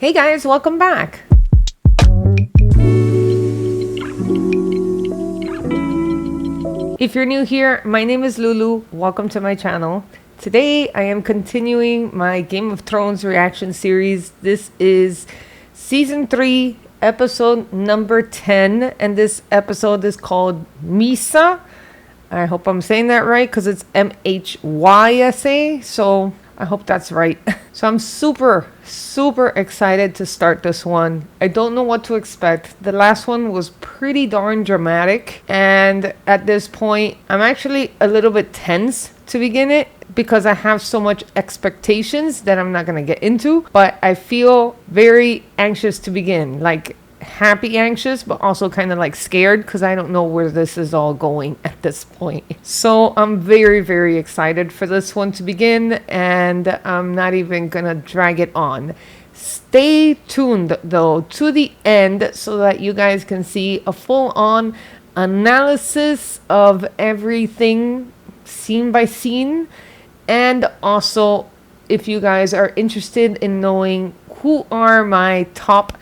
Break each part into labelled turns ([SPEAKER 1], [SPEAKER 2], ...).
[SPEAKER 1] Hey guys, welcome back. If you're new here, my name is Lulu. Welcome to my channel. Today I am continuing my Game of Thrones reaction series. This is season 3, episode number 10, and this episode is called Mhysa. I hope I'm saying that right because it's Mhysa, so I hope that's right. So I'm super excited to start this one. I don't know what to expect. The last one was pretty darn dramatic, and at this point I'm actually a little bit tense to begin it because I have so much expectations that I'm not going to get into, but I feel very anxious to begin, like happy anxious, but also kind of like scared because I don't know where this is all going at this point. So I'm very excited for this one to begin, and I'm not even gonna drag it on. Stay tuned though to the end so that you guys can see a full-on analysis of everything scene by scene, and also if you guys are interested in knowing who are my top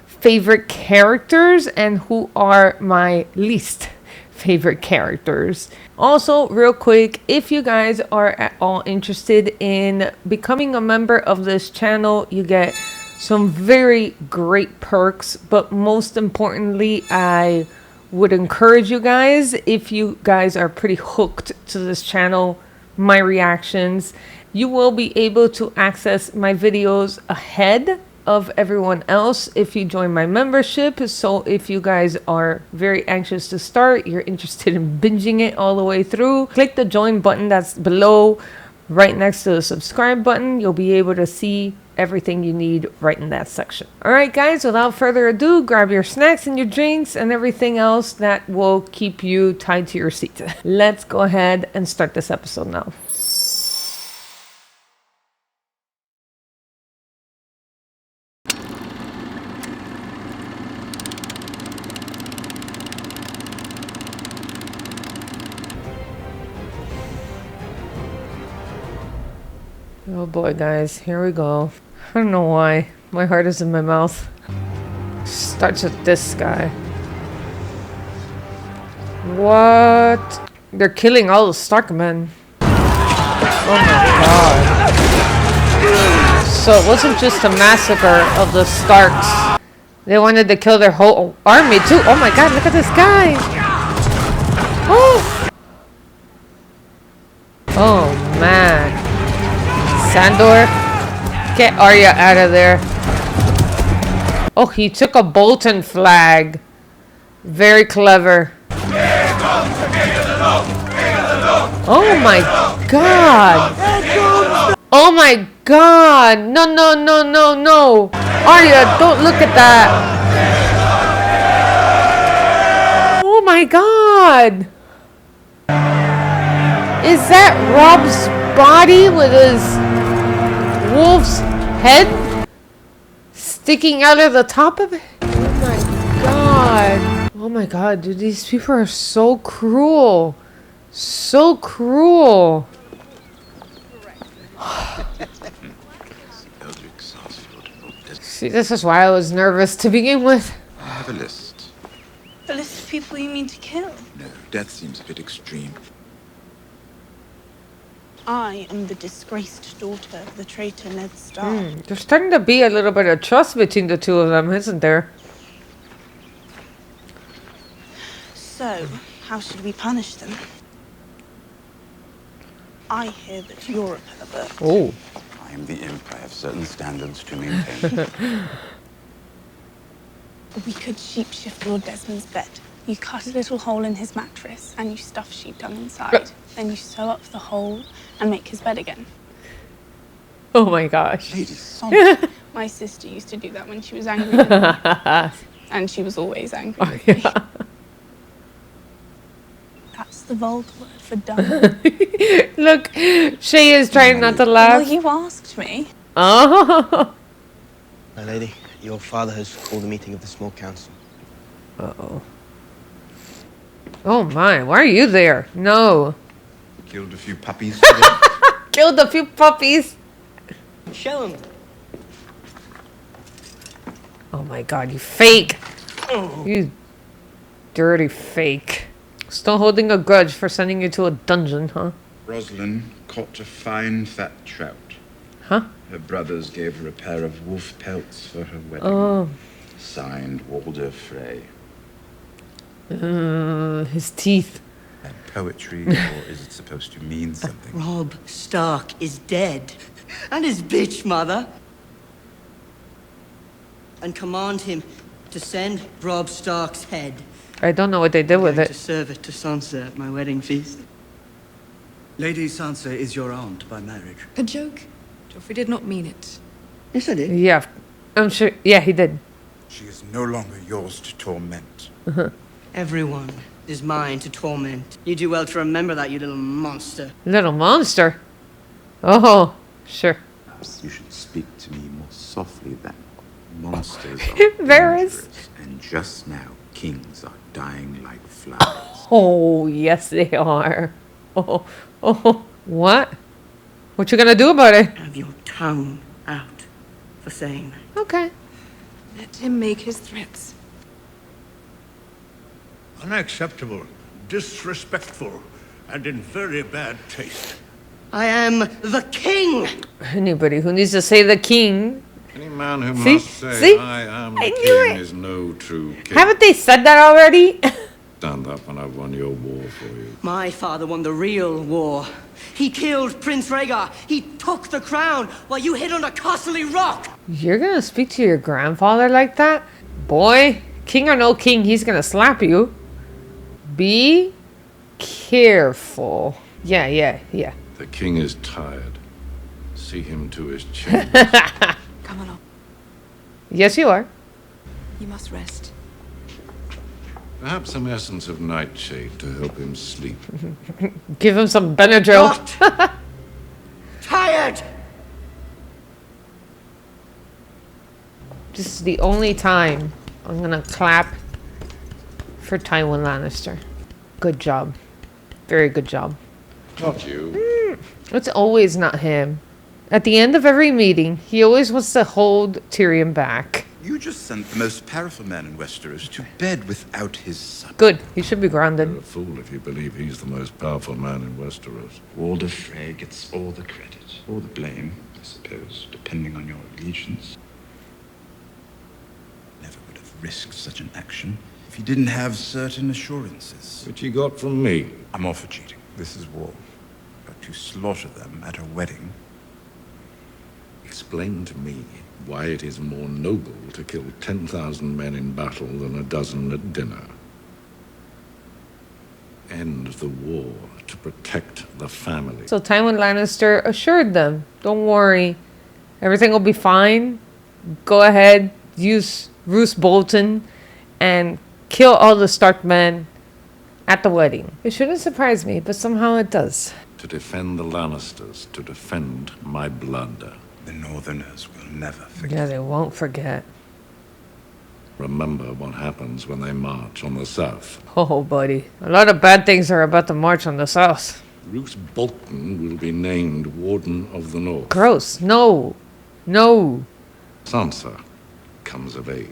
[SPEAKER 1] favorite characters and who are my least favorite characters. Also, real quick, if you guys are at all interested in becoming a member of this channel, you get some very great perks, but most importantly, I would encourage you guys, if you guys are pretty hooked to this channel, my reactions, you will be able to access my videos ahead of everyone else if you join my membership. So if you guys are very anxious to start, you're interested in binging it all the way through, click the join button that's below right next to the subscribe button. You'll be able to see everything you need right in that section. All right guys, without further ado, grab your snacks and your drinks and everything else that will keep you tied to your seat. Let's go ahead and start this episode now. Oh boy, guys, here we go. I don't know why. My heart is in my mouth. Starts with this guy. What? They're killing all the Stark men. Oh my god. So it wasn't just a massacre of the Starks. They wanted to kill their whole army too. Oh my god, look at this guy. Oh, oh man. Sandor, get Arya out of there. Oh, he took a Bolton flag. Very clever. Oh my god. Oh my god. No. Arya, don't look at that. Oh my god. Is that Rob's body with his wolf's head sticking out of the top of it? Oh my god. Oh my god, dude, these people are so cruel. So cruel. See, this is why I was nervous to begin with.
[SPEAKER 2] I have a list.
[SPEAKER 3] A list of people you mean to kill?
[SPEAKER 2] No, death seems a bit extreme.
[SPEAKER 3] I am the disgraced daughter of the traitor Ned Stark.
[SPEAKER 1] There's starting to be a little bit of trust between the two of them, isn't there?
[SPEAKER 3] So, how should we punish them? I hear that you're a pervert.
[SPEAKER 1] Oh.
[SPEAKER 2] I am the imp. I have certain standards to maintain.
[SPEAKER 3] We could shapeshift Lord Desmond's bed. You cut a little hole in his mattress and you stuff sheep dung inside. Then you sew up the hole and make his bed again.
[SPEAKER 1] Oh my gosh.
[SPEAKER 2] Lady Sonnet.
[SPEAKER 3] My sister used to do that when she was angry with me. And she was always angry with me. That's the vulgar word for dumb.
[SPEAKER 1] Look, Shay is trying not to laugh.
[SPEAKER 3] Well, you asked me.
[SPEAKER 1] Oh.
[SPEAKER 4] My lady, your father has called a meeting of the small council.
[SPEAKER 1] Uh-oh. Oh my, why are you there? No.
[SPEAKER 2] Killed a few puppies today.
[SPEAKER 1] Killed a few puppies.
[SPEAKER 4] Show him.
[SPEAKER 1] Oh my god, you fake! You dirty fake. Still holding a grudge for sending you to a dungeon, huh?
[SPEAKER 2] Roslyn caught a fine fat trout.
[SPEAKER 1] Huh?
[SPEAKER 2] Her brothers gave her a pair of wolf pelts for her wedding.
[SPEAKER 1] Oh.
[SPEAKER 2] Signed Walder Frey.
[SPEAKER 1] His teeth.
[SPEAKER 2] And poetry, or is it supposed to mean something?
[SPEAKER 5] Robb Stark is dead. And his bitch mother. And command him to send Robb Stark's head.
[SPEAKER 1] I don't know what they did with
[SPEAKER 5] To
[SPEAKER 1] it.
[SPEAKER 5] serve it to Sansa at my wedding feast.
[SPEAKER 6] Lady Sansa is your aunt by marriage.
[SPEAKER 7] A joke? Joffrey did not mean it.
[SPEAKER 5] Yes, I did.
[SPEAKER 1] Yeah, I'm sure. Yeah, he did.
[SPEAKER 2] She is no longer yours to torment.
[SPEAKER 5] Everyone is mine to torment. You do well to remember that, you little monster.
[SPEAKER 1] Little monster. Oh, sure.
[SPEAKER 2] Perhaps you should speak to me more softly then. Monsters are
[SPEAKER 1] Varys.
[SPEAKER 2] dangerous, and just now kings are dying like flowers.
[SPEAKER 1] Oh, yes, they are. Oh, what? What you gonna do about it?
[SPEAKER 5] Have your tongue out for saying that.
[SPEAKER 1] Okay.
[SPEAKER 7] Let him make his threats.
[SPEAKER 8] Unacceptable, disrespectful, and in very bad taste.
[SPEAKER 5] I am the king!
[SPEAKER 1] Anybody who needs to say the king.
[SPEAKER 8] Any man who
[SPEAKER 1] See?
[SPEAKER 8] must say,
[SPEAKER 1] See?
[SPEAKER 8] I am
[SPEAKER 1] I
[SPEAKER 8] the
[SPEAKER 1] knew
[SPEAKER 8] king,
[SPEAKER 1] it.
[SPEAKER 8] is no true king.
[SPEAKER 1] Haven't they said that already?
[SPEAKER 8] Stand up and I've won your war for you.
[SPEAKER 5] My father won the real war. He killed Prince Rhaegar. He took the crown while you hid under Castle Rock.
[SPEAKER 1] You're gonna speak to your grandfather like that? Boy, king or no king, he's gonna slap you. Be careful. Yeah.
[SPEAKER 8] The king is tired. See him to his chamber.
[SPEAKER 7] Come along.
[SPEAKER 1] Yes, you are.
[SPEAKER 7] You must rest.
[SPEAKER 8] Perhaps some essence of nightshade to help him sleep.
[SPEAKER 1] Give him some Benadryl.
[SPEAKER 5] Not tired!
[SPEAKER 1] This is the only time I'm gonna clap for Tywin Lannister. Good job. Very good job.
[SPEAKER 8] Not you.
[SPEAKER 1] It's always not him. At the end of every meeting, he always wants to hold Tyrion back.
[SPEAKER 2] You just sent the most powerful man in Westeros to bed without his son.
[SPEAKER 1] Good. He should be
[SPEAKER 8] You're
[SPEAKER 1] grounded.
[SPEAKER 8] a fool if you believe he's the most powerful man in Westeros.
[SPEAKER 2] Walder Frey gets all the credit, or the blame, I suppose, depending on your allegiance. Never would have risked such an action if he didn't have certain assurances.
[SPEAKER 8] Which he got from me.
[SPEAKER 2] I'm all for cheating. This is war. But to slaughter them at a wedding...
[SPEAKER 8] Explain to me why it is more noble to kill 10,000 men in battle than a dozen at dinner. End the war to protect the family.
[SPEAKER 1] So Tywin Lannister assured them, don't worry, everything will be fine. Go ahead, use Roose Bolton, and kill all the Stark men at the wedding. It shouldn't surprise me, but somehow it does.
[SPEAKER 8] To defend the Lannisters, to defend my blood.
[SPEAKER 2] The Northerners will never forget.
[SPEAKER 1] Yeah, they won't forget.
[SPEAKER 8] Remember what happens when they march on the south.
[SPEAKER 1] Oh, buddy. A lot of bad things are about to march on the south.
[SPEAKER 8] Roose Bolton will be named Warden of the North.
[SPEAKER 1] Gross. No.
[SPEAKER 8] Sansa comes of age.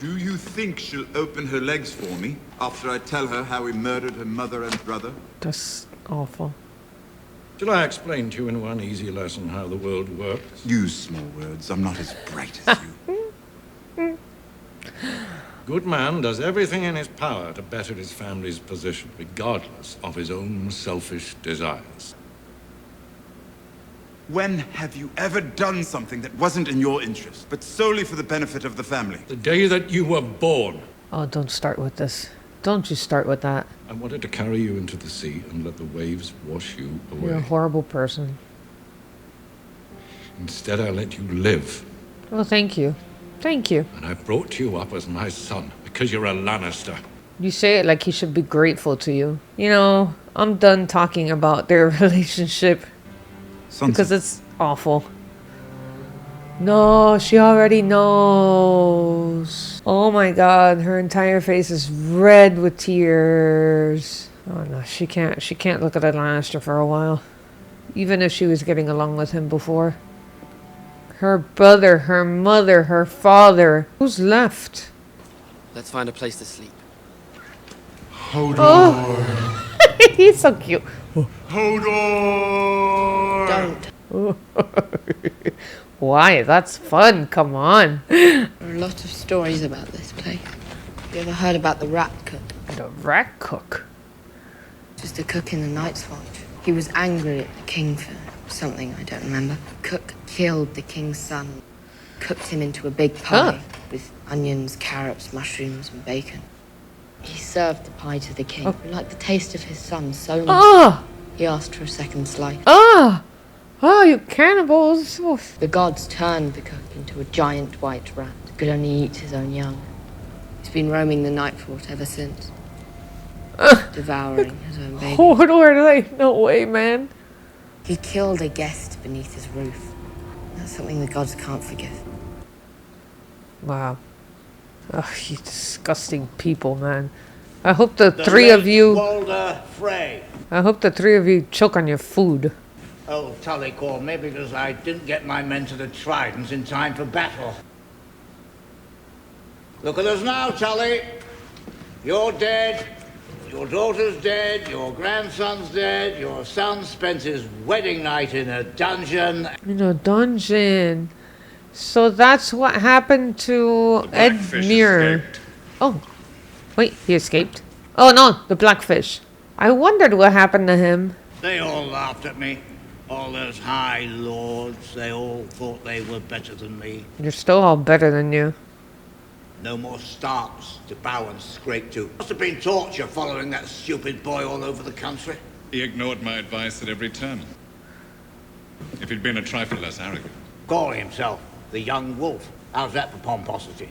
[SPEAKER 2] Do you think she'll open her legs for me after I tell her how we murdered her mother and brother?
[SPEAKER 1] That's awful.
[SPEAKER 8] Shall I explain to you in one easy lesson how the world works?
[SPEAKER 2] Use small words. I'm not as bright as you.
[SPEAKER 8] Good man does everything in his power to better his family's position, regardless of his own selfish desires.
[SPEAKER 2] When have you ever done something that wasn't in your interest, but solely for the benefit of the family?
[SPEAKER 8] The day that you were born,
[SPEAKER 1] Oh, don't start with this. Don't you start with that.
[SPEAKER 8] I wanted to carry you into the sea and let the waves wash you
[SPEAKER 1] You're a
[SPEAKER 8] away.
[SPEAKER 1] horrible person.
[SPEAKER 8] Instead, I let you live,
[SPEAKER 1] Oh, thank you. Thank you.
[SPEAKER 8] and I brought you up as my son because you're a Lannister.
[SPEAKER 1] You say it like he should be grateful to you. You know, I'm done talking about their relationship because it's awful. No, she already knows. Oh my god, her entire face is red with tears. Oh no, she can't look at a Lannister for a while. Even if she was getting along with him before. Her brother, her mother, her father. Who's left?
[SPEAKER 9] Let's find a place to sleep.
[SPEAKER 2] Hodor!
[SPEAKER 1] He's so cute.
[SPEAKER 2] Hodor!
[SPEAKER 7] Don't.
[SPEAKER 1] Why? That's fun. Come on.
[SPEAKER 7] There are a lot of stories about this place. You ever heard about the rat cook?
[SPEAKER 1] The rat cook.
[SPEAKER 7] Just a cook in the Night's Watch. He was angry at the king for something I don't remember. Cook killed the king's son. Cooked him into a big pie with onions, carrots, mushrooms, and bacon. He served the pie to the king. He liked the taste of his son so much. He asked for a second slice.
[SPEAKER 1] Oh, you cannibals. Oof.
[SPEAKER 7] The gods turned the cook into a giant white rat. Could only eat his own young. He's been roaming the night fort ever since. Devouring his own baby.
[SPEAKER 1] Hodor, like, no way, man.
[SPEAKER 7] He killed a guest beneath his roof. That's something the gods can't forgive.
[SPEAKER 1] Wow. Ugh, you disgusting people, man. I hope the three of you...
[SPEAKER 10] Walder Frey.
[SPEAKER 1] I hope the three of you choke on your food.
[SPEAKER 10] Old Tully called me because I didn't get my men to the Tridents in time for battle. Look at us now, Tully. You're dead. Your daughter's dead. Your grandson's dead. Your son spent his wedding night in a dungeon.
[SPEAKER 1] In a dungeon. So that's what happened to Edmure. Oh, wait, he escaped. Oh no, the Blackfish. I wondered what happened to him.
[SPEAKER 10] They all laughed at me. All those high lords, they all thought they were better than me.
[SPEAKER 1] You're still all better than you.
[SPEAKER 10] No more Starks to bow and scrape to. Must have been torture following that stupid boy all over the country.
[SPEAKER 8] He ignored my advice at every turn. If he'd been a trifle less arrogant.
[SPEAKER 10] Calling himself the young wolf. How's that for pomposity?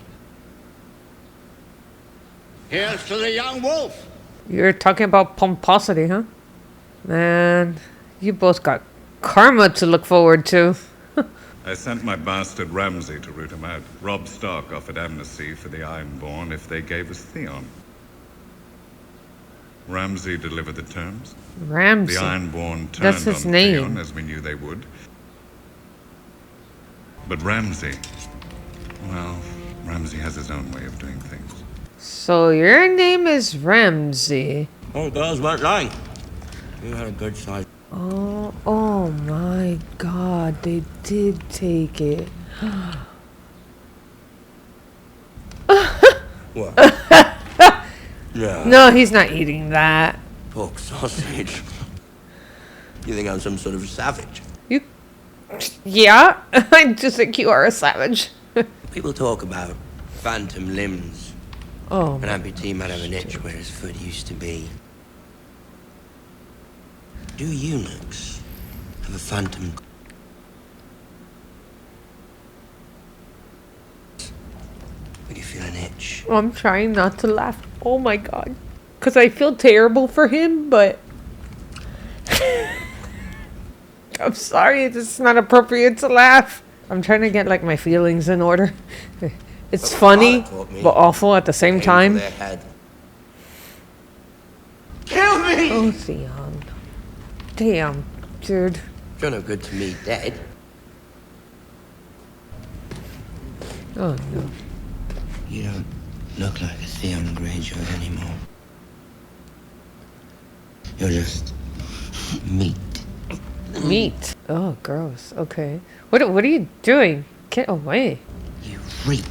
[SPEAKER 10] Here's to the young wolf!
[SPEAKER 1] You're talking about pomposity, huh? Man, you both got karma to look forward to.
[SPEAKER 8] I sent my bastard Ramsay to root him out. Robb Stark offered amnesty for the Ironborn if they gave us Theon. Ramsay delivered the terms.
[SPEAKER 1] Ramsay.
[SPEAKER 8] The Ironborn turned
[SPEAKER 1] That's his
[SPEAKER 8] on
[SPEAKER 1] name.
[SPEAKER 8] Theon, as we knew they would. But Ramsay, well, Ramsay has his own way of doing things.
[SPEAKER 1] So your name is Ramsay.
[SPEAKER 4] Oh, girls weren't lying. You had a good side.
[SPEAKER 1] Oh my god, they did take it.
[SPEAKER 4] What? Yeah.
[SPEAKER 1] No, he's not eating that.
[SPEAKER 4] Pork sausage. You think I'm some sort of savage?
[SPEAKER 1] Yeah, I just think you are a savage.
[SPEAKER 4] People talk about phantom limbs.
[SPEAKER 1] Oh.
[SPEAKER 4] An amputee might have an itch where his foot used to be. Do eunuchs have a phantom? When you feel an itch.
[SPEAKER 1] I'm trying not to laugh. Oh my god. Because I feel terrible for him, but... I'm sorry, it's not appropriate to laugh. I'm trying to get like my feelings in order. It's funny, but awful at the same time.
[SPEAKER 10] Kill me!
[SPEAKER 1] Oh, Theon. Damn, dude.
[SPEAKER 4] You're no good to me dead.
[SPEAKER 1] Oh no.
[SPEAKER 4] You don't look like a Theon Greyjoy anymore. You're just meat.
[SPEAKER 1] Meat. Oh, gross. Okay. What are you doing? Get away.
[SPEAKER 4] You reek.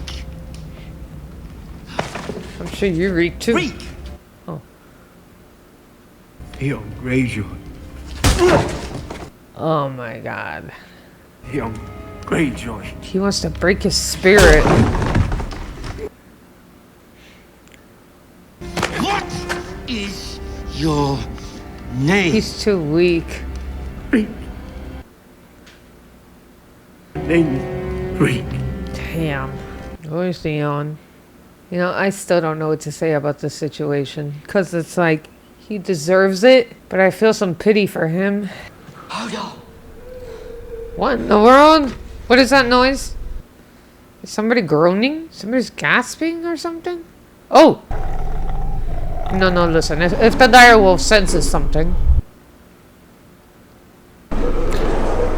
[SPEAKER 1] I'm sure you reek too.
[SPEAKER 4] Reek!
[SPEAKER 1] Oh.
[SPEAKER 6] Theon Greyjoy.
[SPEAKER 1] Oh my god.
[SPEAKER 6] Theon Greyjoy.
[SPEAKER 1] He wants to break his spirit.
[SPEAKER 4] What is your name?
[SPEAKER 1] He's too weak.
[SPEAKER 6] Reek. Name is Reek.
[SPEAKER 1] Damn. Where's Theon? You know, I still don't know what to say about this situation. Because it's like, he deserves it, but I feel some pity for him.
[SPEAKER 4] Hold on.
[SPEAKER 1] What in the world? What is that noise? Is somebody groaning? Somebody's gasping or something? Oh! No, listen. If the direwolf senses something.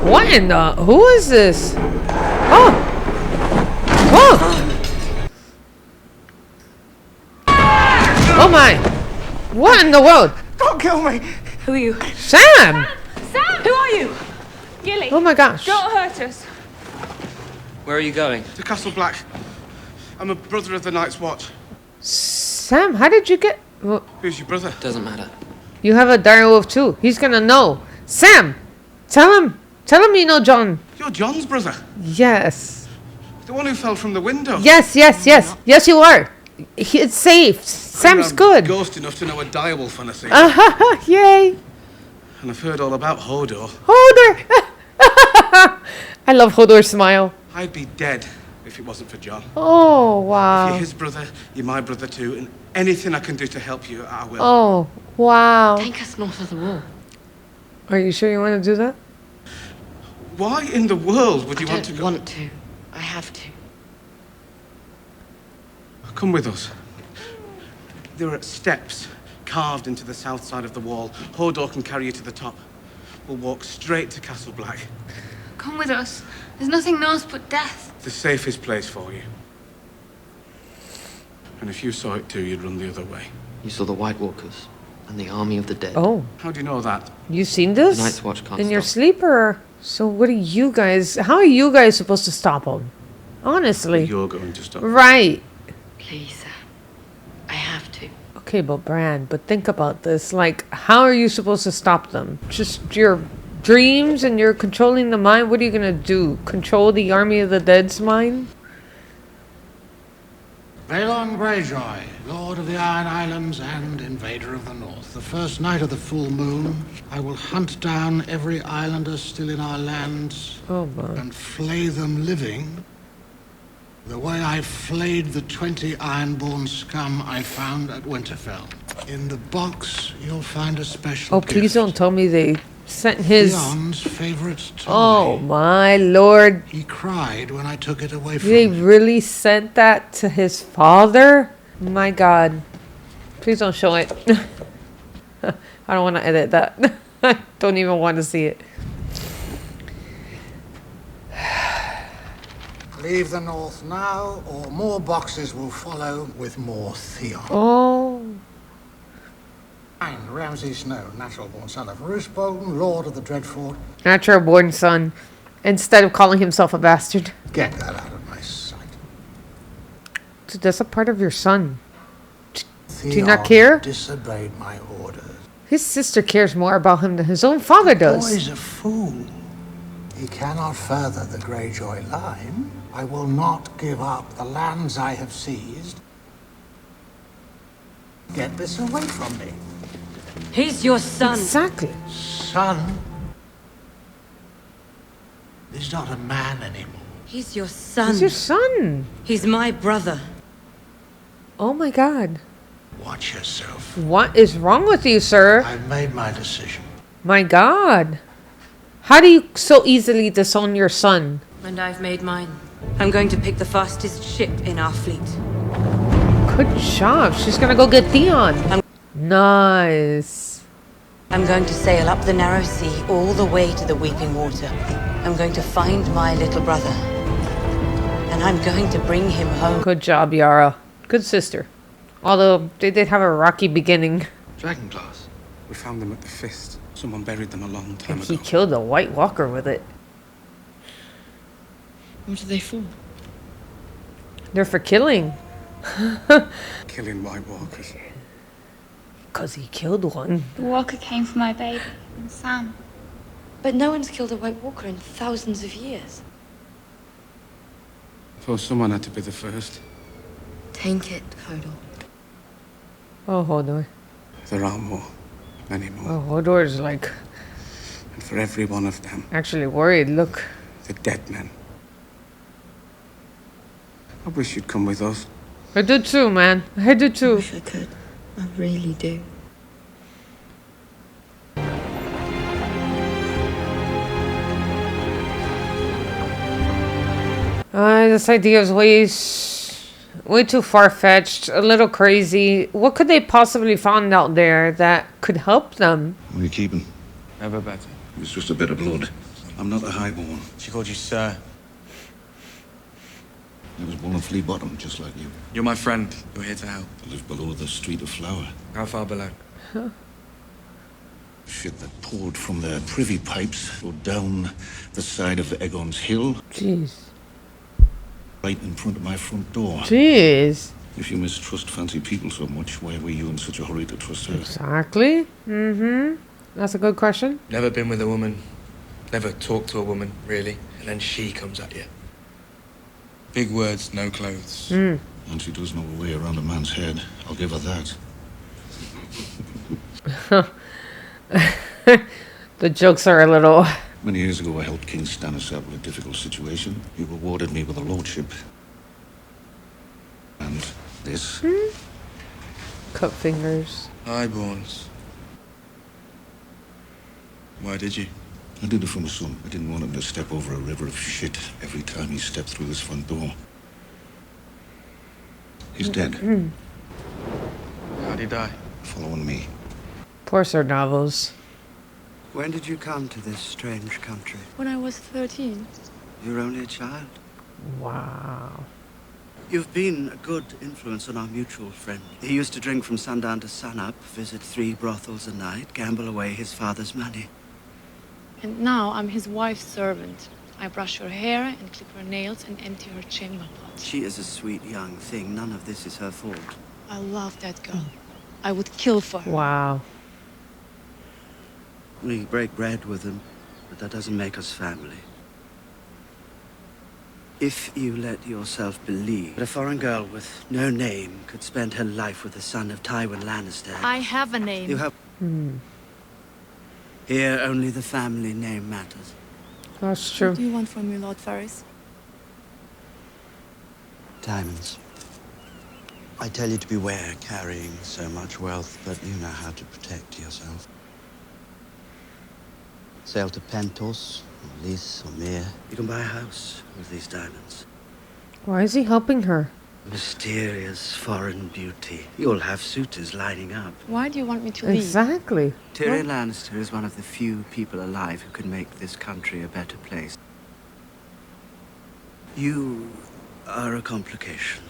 [SPEAKER 1] What in the... Who is this? Oh! Oh! Oh my! What in the world?
[SPEAKER 11] Don't kill me!
[SPEAKER 3] Who are you?
[SPEAKER 1] Sam!
[SPEAKER 3] Sam! Who are you? Gilly.
[SPEAKER 1] Oh my gosh.
[SPEAKER 3] Don't hurt us.
[SPEAKER 9] Where are you going?
[SPEAKER 11] To Castle Black. I'm a brother of the Night's Watch.
[SPEAKER 1] Sam, how did you get... Well,
[SPEAKER 11] Who's your brother?
[SPEAKER 9] Doesn't matter.
[SPEAKER 1] you have a direwolf too. He's gonna know. Sam! Tell him you know Jon.
[SPEAKER 11] You're Jon's brother.
[SPEAKER 1] Yes.
[SPEAKER 11] The one who fell from the window.
[SPEAKER 1] Yes, yes, yes. Yes, you are. It's safe. Sam's
[SPEAKER 11] I'm
[SPEAKER 1] good.
[SPEAKER 11] Ghost enough to know a direwolf when I see it.
[SPEAKER 1] Yay.
[SPEAKER 11] And I've heard all about Hodor.
[SPEAKER 1] Hodor. I love Hodor's smile.
[SPEAKER 11] I'd be dead if it wasn't for Jon.
[SPEAKER 1] Oh,
[SPEAKER 11] If
[SPEAKER 1] wow.
[SPEAKER 11] you're his brother, you're my brother too, and anything I can do to help you, I will.
[SPEAKER 1] Oh, wow.
[SPEAKER 7] Take us north of the wall.
[SPEAKER 1] Are you sure you want to do that?
[SPEAKER 11] Why in the world would you
[SPEAKER 7] I
[SPEAKER 11] want to
[SPEAKER 7] don't
[SPEAKER 11] go?
[SPEAKER 7] want to. I have to.
[SPEAKER 11] Come with us. There are steps carved into the south side of the wall. Hodor can carry you to the top. We'll walk straight to Castle Black.
[SPEAKER 3] Come with us. There's nothing north but death.
[SPEAKER 11] The safest place for you. And if you saw it too, you'd run the other way.
[SPEAKER 9] You saw the White Walkers and the army of the dead.
[SPEAKER 1] Oh,
[SPEAKER 11] How do you know that?
[SPEAKER 1] you seen this?
[SPEAKER 9] The Night's Watch can't
[SPEAKER 1] In your
[SPEAKER 9] stop.
[SPEAKER 1] sleeper. So what are you guys... How are you guys supposed to stop him? Honestly.
[SPEAKER 11] You're going to stop.
[SPEAKER 1] Right.
[SPEAKER 7] Please, sir. I have to.
[SPEAKER 1] Okay, but Bran, but think about this. Like, how are you supposed to stop them? Just your dreams and you're controlling the mind? What are you gonna do? Control the army of the dead's mind?
[SPEAKER 12] Balon Greyjoy, Lord of the Iron Islands and Invader of the North. The first night of the full moon, I will hunt down every islander still in our lands
[SPEAKER 1] Oh my.
[SPEAKER 12] and flay them living, the way I flayed the 20 ironborn scum I found at Winterfell. In the box, you'll find a special
[SPEAKER 1] Oh, please
[SPEAKER 12] gift.
[SPEAKER 1] don't tell me they sent his...
[SPEAKER 12] Theon's favorite toy.
[SPEAKER 1] Oh my lord.
[SPEAKER 12] He cried when I took it away from
[SPEAKER 1] They
[SPEAKER 12] him.
[SPEAKER 1] really sent that to his father? My god. Please don't show it. I don't want to edit that. I don't even want to see it.
[SPEAKER 12] Leave the north now, or more boxes will follow with more Theon.
[SPEAKER 1] Oh.
[SPEAKER 12] And Ramsay Snow, natural-born son of Roose Bolton, Lord of the Dreadfort.
[SPEAKER 1] Natural born son. Instead of calling himself a bastard.
[SPEAKER 12] Get that out of my sight.
[SPEAKER 1] So that's a part of your son.
[SPEAKER 12] Theon
[SPEAKER 1] Do you not care?
[SPEAKER 12] disobeyed my orders.
[SPEAKER 1] His sister cares more about him than his own father does.
[SPEAKER 12] Boy's a fool. He cannot further the Greyjoy line. I will not give up the lands I have seized. Get this away from me.
[SPEAKER 5] He's your son.
[SPEAKER 1] Exactly.
[SPEAKER 12] Son? He's not a man anymore.
[SPEAKER 5] He's your son.
[SPEAKER 1] He's your son.
[SPEAKER 5] He's my brother.
[SPEAKER 1] Oh my god.
[SPEAKER 12] Watch yourself.
[SPEAKER 1] What is wrong with you, sir?
[SPEAKER 12] I've made my decision.
[SPEAKER 1] My god. How do you so easily disown your son?
[SPEAKER 5] And I've made mine. I'm going to pick the fastest ship in our fleet.
[SPEAKER 1] Good job. She's gonna go get Theon. Nice.
[SPEAKER 5] I'm going to sail up the narrow sea all the way to the Weeping Water. I'm going to find my little brother. And I'm going to bring him home.
[SPEAKER 1] Good job, Yara. Good sister. Although they did have a rocky beginning.
[SPEAKER 11] Dragon claws. We found them at the Fist. Someone buried them a long time
[SPEAKER 1] He
[SPEAKER 11] ago.
[SPEAKER 1] killed a White Walker with it.
[SPEAKER 7] What are they for?
[SPEAKER 1] They're for killing.
[SPEAKER 11] Killing White Walkers.
[SPEAKER 1] Because he killed one.
[SPEAKER 3] The walker came for my baby, and Sam.
[SPEAKER 7] But no one's killed a White Walker in thousands of years.
[SPEAKER 11] Thought someone had to be the first.
[SPEAKER 7] Take it, Hodor.
[SPEAKER 1] Oh, Hodor.
[SPEAKER 11] There are more. Many more.
[SPEAKER 1] Oh, Hodor's like
[SPEAKER 11] And for every one of them,
[SPEAKER 1] actually worried. Look.
[SPEAKER 11] the dead men. I wish you'd come with us.
[SPEAKER 1] I do too, man. I do
[SPEAKER 7] I
[SPEAKER 1] too.
[SPEAKER 7] wish I could. I really do.
[SPEAKER 1] This idea is way too far-fetched, a little crazy. What could they possibly find out there that could help them?
[SPEAKER 2] What are you keeping?
[SPEAKER 13] Never better.
[SPEAKER 2] It's just a bit of blood.
[SPEAKER 11] I'm not a highborn.
[SPEAKER 13] She called you sir. I was born on Flea Bottom, just like you.
[SPEAKER 14] You're my friend. You're here to help.
[SPEAKER 13] I live below the Street of Flower.
[SPEAKER 14] How far below?
[SPEAKER 13] Shit that poured from their privy pipes flowed down the side of Aegon's Hill.
[SPEAKER 1] Jeez.
[SPEAKER 13] Right in front of my front door.
[SPEAKER 1] Jeez.
[SPEAKER 13] If you mistrust fancy people so much, why were you in such a hurry to trust her?
[SPEAKER 1] Exactly. Mm-hmm. That's a good question.
[SPEAKER 14] Never been with a woman. Never talked to a woman, really. And then she comes at you. Big words, no clothes.
[SPEAKER 1] Mm.
[SPEAKER 13] And she does know her way around a man's head. I'll give her that.
[SPEAKER 1] The jokes are a little...
[SPEAKER 13] Many years ago, I helped King Stannis out with a difficult situation. He rewarded me with a lordship. And this.
[SPEAKER 1] Cut fingers.
[SPEAKER 14] Highborns. Why did you?
[SPEAKER 13] I did it for my son. I didn't want him to step over a river of shit every time he stepped through this front door. He's dead.
[SPEAKER 14] How'd he die?
[SPEAKER 13] Following me.
[SPEAKER 1] Poor Sir Davos.
[SPEAKER 6] When did you come to this strange country?
[SPEAKER 3] When I was 13.
[SPEAKER 6] You were only a child.
[SPEAKER 1] Wow.
[SPEAKER 6] You've been a good influence on our mutual friend. He used to drink from sundown to sunup, visit 3 brothels a night, gamble away his father's money.
[SPEAKER 3] And now I'm his wife's servant. I brush her hair and clip her nails and empty her chamber pot.
[SPEAKER 6] She is a sweet young thing. None of this is her fault.
[SPEAKER 3] I love that girl. I would kill for her.
[SPEAKER 1] Wow.
[SPEAKER 6] We break bread with them, but that doesn't make us family. If you let yourself believe that a foreign girl with no name could spend her life with the son of Tywin Lannister...
[SPEAKER 3] I have a name.
[SPEAKER 6] You have... Here, only the family name matters.
[SPEAKER 1] That's true.
[SPEAKER 3] What do you want from me, Lord Ferris?
[SPEAKER 6] Diamonds. I tell you to beware carrying so much wealth, but you know how to protect yourself. Sail to Pentos, or Lys, or Mere. You can buy a house with these diamonds.
[SPEAKER 1] Why is he helping her?
[SPEAKER 6] Mysterious foreign beauty. You'll have suitors lining up.
[SPEAKER 3] Why do you want me to leave?
[SPEAKER 1] Exactly.
[SPEAKER 6] Tyrion Lannister is one of the few people alive who can make this country a better place. You are a complication.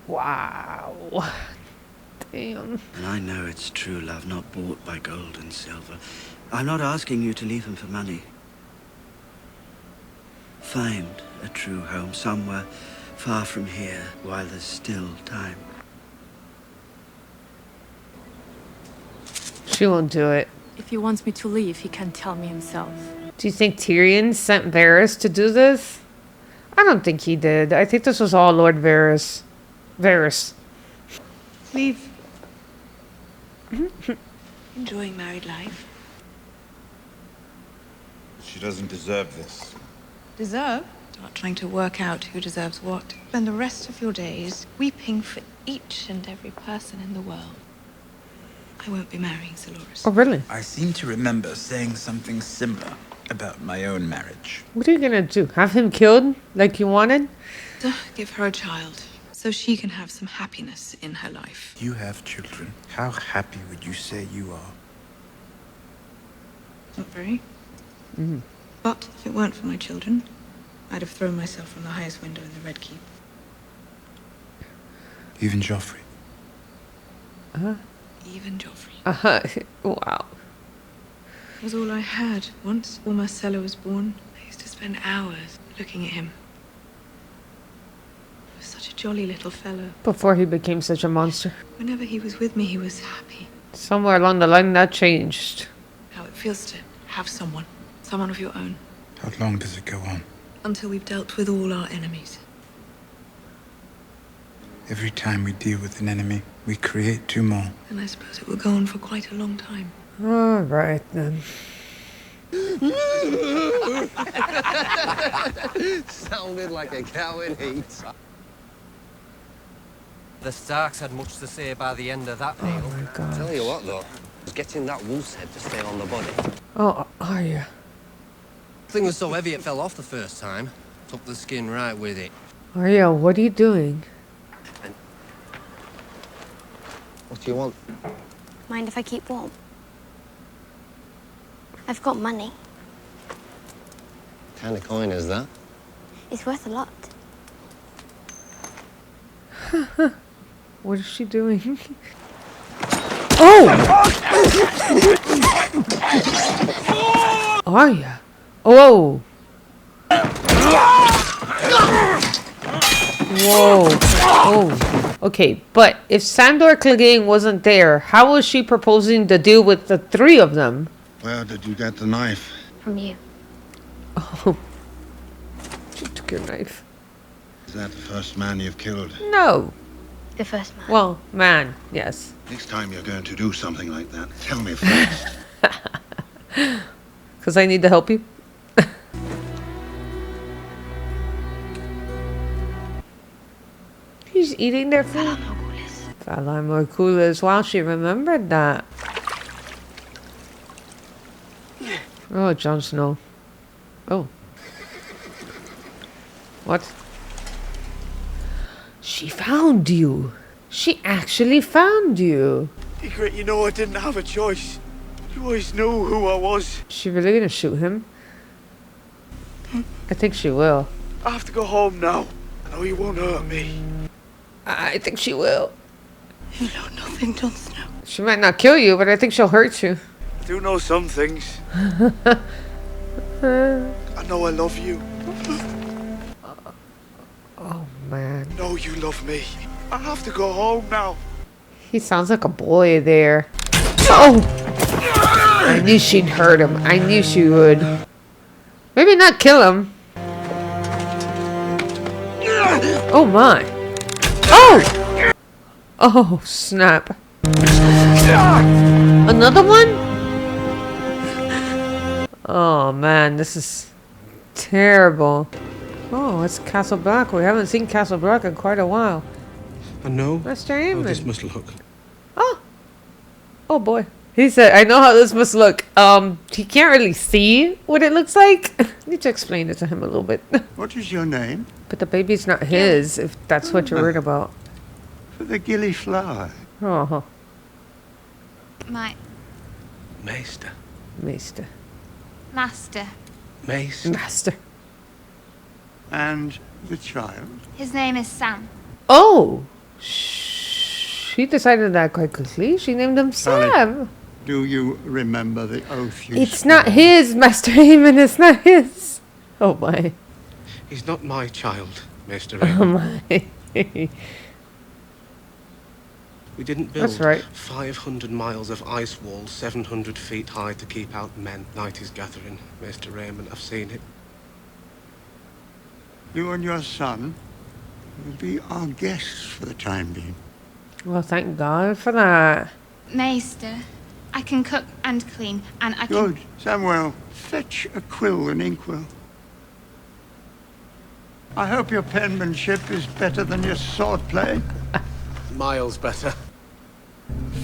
[SPEAKER 1] Wow. Damn.
[SPEAKER 6] And I know it's true love, not bought by gold and silver. I'm not asking you to leave him for money. Find a true home somewhere far from here while there's still time.
[SPEAKER 1] She won't do it.
[SPEAKER 3] If he wants me to leave, he can tell me himself.
[SPEAKER 1] Do you think Tyrion sent Varys to do this? I don't think he did. I think this was all Lord Varys. Varys.
[SPEAKER 3] Leave. Enjoying married life.
[SPEAKER 2] She doesn't deserve this.
[SPEAKER 15] Deserve? Start trying to work out who deserves what. Spend the rest of your days weeping for each and every person in the world. I won't be marrying Sir Loras.
[SPEAKER 1] Oh, really?
[SPEAKER 16] I seem to remember saying something similar about my own marriage.
[SPEAKER 1] What are you gonna do? Have him killed like you wanted?
[SPEAKER 15] Give her a child, so she can have some happiness in her life.
[SPEAKER 16] You have children. How happy would you say you are?
[SPEAKER 15] Not very. But if it weren't for my children, I'd have thrown myself from the highest window in the Red Keep.
[SPEAKER 16] Even Joffrey.
[SPEAKER 15] Even Joffrey.
[SPEAKER 1] Wow.
[SPEAKER 15] It was all I had. Once all Marcella was born, I used to spend hours looking at him. He was such a jolly little fellow.
[SPEAKER 1] Before he became such a monster.
[SPEAKER 15] Whenever he was with me, he was happy.
[SPEAKER 1] Somewhere along the line that changed.
[SPEAKER 15] How it feels to have someone of your own.
[SPEAKER 16] How long does it go on?
[SPEAKER 15] Until we've dealt with all our enemies.
[SPEAKER 16] Every time we deal with an enemy, we create 2 more.
[SPEAKER 15] And I suppose it will go on for quite a long time.
[SPEAKER 1] All right, then.
[SPEAKER 4] Sounded like a cow in heat. The Starks had much to say by the end of that meal.
[SPEAKER 1] Oh my god.
[SPEAKER 4] Tell you what, though, getting that wolf's head to stay on the body.
[SPEAKER 1] Oh, Arya.
[SPEAKER 4] The thing was so heavy it fell off the first time. Took the skin right with it.
[SPEAKER 1] Arya, what are you doing?
[SPEAKER 4] What do you want?
[SPEAKER 17] Mind if I keep warm? I've got money.
[SPEAKER 4] What kind of coin is that?
[SPEAKER 17] It's worth a lot.
[SPEAKER 1] What is she doing? Oh! Arya. Oh! Whoa. Oh. Okay, but if Sandor Clegane wasn't there, how was she proposing to deal with the three of them?
[SPEAKER 13] Where did you get the knife?
[SPEAKER 17] From you.
[SPEAKER 1] Oh. She took your knife.
[SPEAKER 13] Is that the first man you've killed?
[SPEAKER 1] No.
[SPEAKER 17] The first man.
[SPEAKER 1] Well, man, yes.
[SPEAKER 13] Next time you're going to do something like that, tell me first.
[SPEAKER 1] Because I need to help you. He's eating their food. Valar. Wow, she remembered that. Oh, Jon Snow. Oh. What? She found you. She actually found you.
[SPEAKER 11] Ygritte, you know I didn't have a choice. You always knew who I was.
[SPEAKER 1] She really gonna shoot him? I think she will.
[SPEAKER 11] I have to go home now. I know you won't hurt me.
[SPEAKER 1] I think she will.
[SPEAKER 11] You know nothing, Jon Snow.
[SPEAKER 1] She might not kill you, but I think she'll hurt you.
[SPEAKER 11] I do know some things. I know I love you.
[SPEAKER 1] Oh, man.
[SPEAKER 11] No, you love me. I have to go home now.
[SPEAKER 1] He sounds like a boy there. Oh! I knew she'd hurt him. I knew she would. Maybe not kill him. Oh, my. Oh! Oh, snap. Another one? Oh, man. This is terrible. Oh, it's Castle Black. We haven't seen Castle Black in quite a while.
[SPEAKER 4] I know
[SPEAKER 1] Master
[SPEAKER 4] how
[SPEAKER 1] Aemon.
[SPEAKER 4] this must look.
[SPEAKER 1] Oh. Oh, boy. He said, I know how this must look. He can't really see what it looks like. I need to explain it to him a little bit.
[SPEAKER 12] What is your name?
[SPEAKER 1] But the baby's not his, if that's what you're worried about.
[SPEAKER 12] For the gilly flower.
[SPEAKER 1] Oh.
[SPEAKER 15] My
[SPEAKER 4] Maester.
[SPEAKER 1] Maester.
[SPEAKER 15] master.
[SPEAKER 1] Master.
[SPEAKER 12] And the child?
[SPEAKER 15] His name is Sam.
[SPEAKER 1] Oh. She decided that quite quickly. She named him Sam.
[SPEAKER 12] Do you remember the oath you
[SPEAKER 1] It's not his, Master Aemon. It's not his. Oh, my.
[SPEAKER 4] He's not my child, Maester
[SPEAKER 1] Oh,
[SPEAKER 4] Aemon.
[SPEAKER 1] my.
[SPEAKER 4] We didn't build
[SPEAKER 1] That's right.
[SPEAKER 4] 500 miles of ice wall 700 feet high to keep out men. Night is gathering, Maester Aemon. I've seen it.
[SPEAKER 12] You and your son will be our guests for the time being.
[SPEAKER 1] Well, thank God for that.
[SPEAKER 15] Maester, I can cook and clean, and I can...
[SPEAKER 12] Good. Samuel, fetch a quill and inkwell. I hope your penmanship is better than your swordplay.
[SPEAKER 4] Miles better.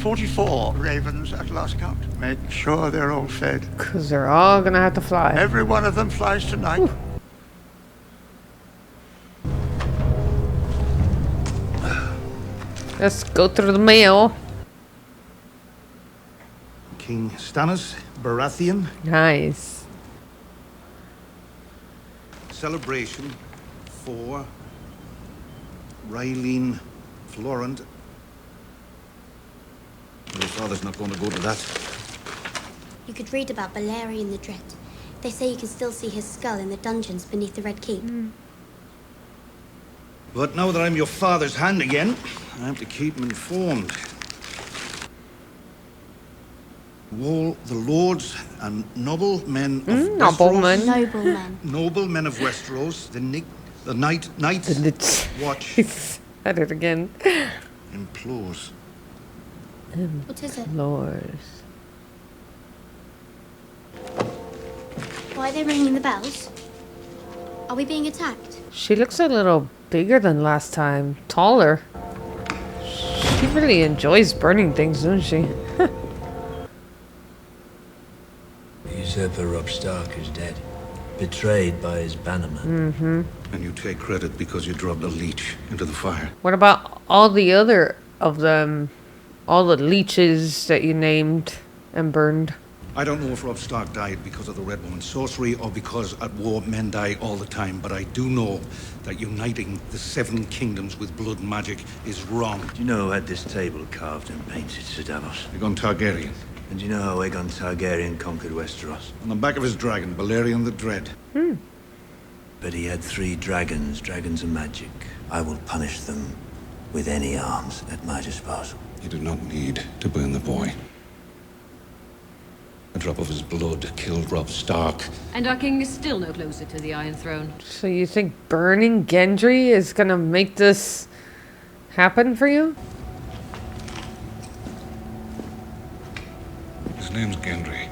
[SPEAKER 12] 44 ravens at last count. Make sure they're all fed.
[SPEAKER 1] Because they're all going to have to fly.
[SPEAKER 12] Every one of them flies tonight.
[SPEAKER 1] Ooh. Let's go through the mail.
[SPEAKER 13] King Stannis, Baratheon.
[SPEAKER 1] Nice.
[SPEAKER 13] Celebration for Rylene Florent. Your father's not going to go to that.
[SPEAKER 17] You could read about Balerion the Dread. They say you can still see his skull in the dungeons beneath the Red Keep.
[SPEAKER 13] But now that I'm your father's hand again, I have to keep him informed. All the lords and noblemen of
[SPEAKER 1] noblemen.
[SPEAKER 17] Noblemen.
[SPEAKER 13] Noblemen of Westeros, the night watch
[SPEAKER 1] At it again.
[SPEAKER 13] implores.
[SPEAKER 17] What is it?
[SPEAKER 1] Lords.
[SPEAKER 17] Why are they ringing the bells? Are we being attacked?
[SPEAKER 1] She looks a little bigger than last time. Taller. She really enjoys burning things, doesn't she?
[SPEAKER 18] Usurper Robb Stark is dead. Betrayed by his bannerman.
[SPEAKER 1] Mm-hmm.
[SPEAKER 13] And you take credit because you dropped a leech into the fire.
[SPEAKER 1] What about all the other of them? All the leeches that you named and burned?
[SPEAKER 13] I don't know if Robb Stark died because of the Red Woman's sorcery or because at war men die all the time, but I do know that uniting the 7 kingdoms with blood and magic is wrong.
[SPEAKER 18] Do you know who had this table carved and painted, Sir Davos?
[SPEAKER 13] Aegon Targaryen.
[SPEAKER 18] And do you know how Aegon Targaryen conquered Westeros?
[SPEAKER 13] On the back of his dragon, Balerion the Dread.
[SPEAKER 18] But he had 3 dragons, dragons of magic. I will punish them with any arms at my disposal.
[SPEAKER 13] You do not need to burn the boy. A drop of his blood killed Robb Stark.
[SPEAKER 19] And our king is still no closer to the Iron Throne.
[SPEAKER 1] So you think burning Gendry is gonna make this happen for you?
[SPEAKER 13] His name's Gendry.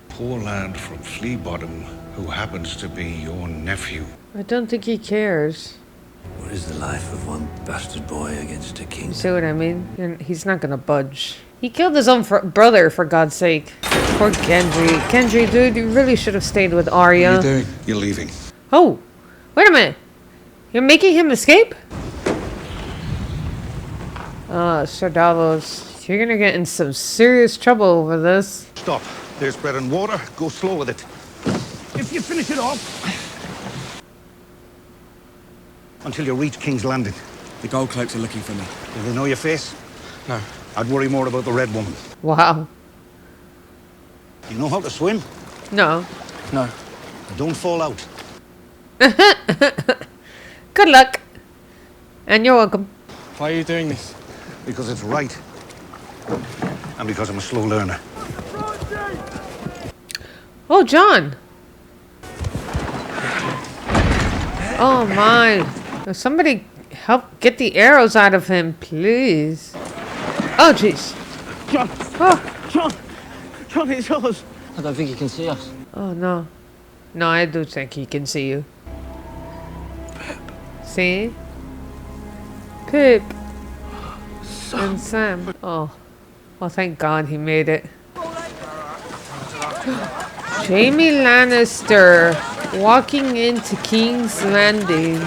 [SPEAKER 13] Poor lad from Flea Bottom who happens to be your nephew.
[SPEAKER 1] I don't think he cares.
[SPEAKER 18] What is the life of one bastard boy against a king?
[SPEAKER 1] You see what I mean? And he's not gonna budge. He killed his own brother, for God's sake. Poor Gendry. Gendry, dude, you really should have stayed with Arya.
[SPEAKER 13] What are you doing? You're leaving.
[SPEAKER 1] Oh, wait a minute. You're making him escape? Sir Davos, you're gonna get in some serious trouble over this.
[SPEAKER 13] Stop. There's bread and water. Go slow with it. If you finish it off. Until you reach King's Landing.
[SPEAKER 11] The gold cloaks are looking for me.
[SPEAKER 13] Do they know your face?
[SPEAKER 11] No.
[SPEAKER 13] I'd worry more about the Red Woman.
[SPEAKER 1] Wow.
[SPEAKER 13] You know how to swim?
[SPEAKER 1] No.
[SPEAKER 11] No.
[SPEAKER 13] Don't fall out.
[SPEAKER 1] Good luck. And you're welcome.
[SPEAKER 11] Why are you doing this?
[SPEAKER 13] Because it's right. And because I'm a slow learner.
[SPEAKER 1] Oh, Jon. Oh, my. Somebody help get the arrows out of him, please. Oh, jeez.
[SPEAKER 11] Jon!
[SPEAKER 1] Oh.
[SPEAKER 11] Jon, it's yours!
[SPEAKER 9] I don't think he can see us.
[SPEAKER 1] Oh, no. No, I do think he can see you. See? Pip. And Sam. Oh. Well, thank God he made it. Jaime Lannister walking into King's Landing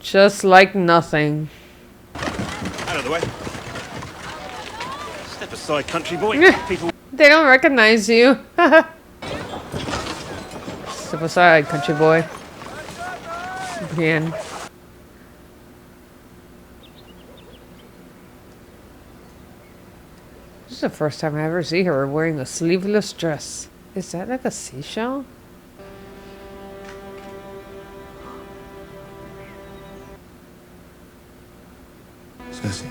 [SPEAKER 1] just like nothing.
[SPEAKER 11] Out of the way. Step aside, country boy. People.
[SPEAKER 1] They don't recognize you. Step aside, country boy. Brienne. This is the first time I ever see her wearing a sleeveless dress. Is that like a seashell?
[SPEAKER 11] Cersei.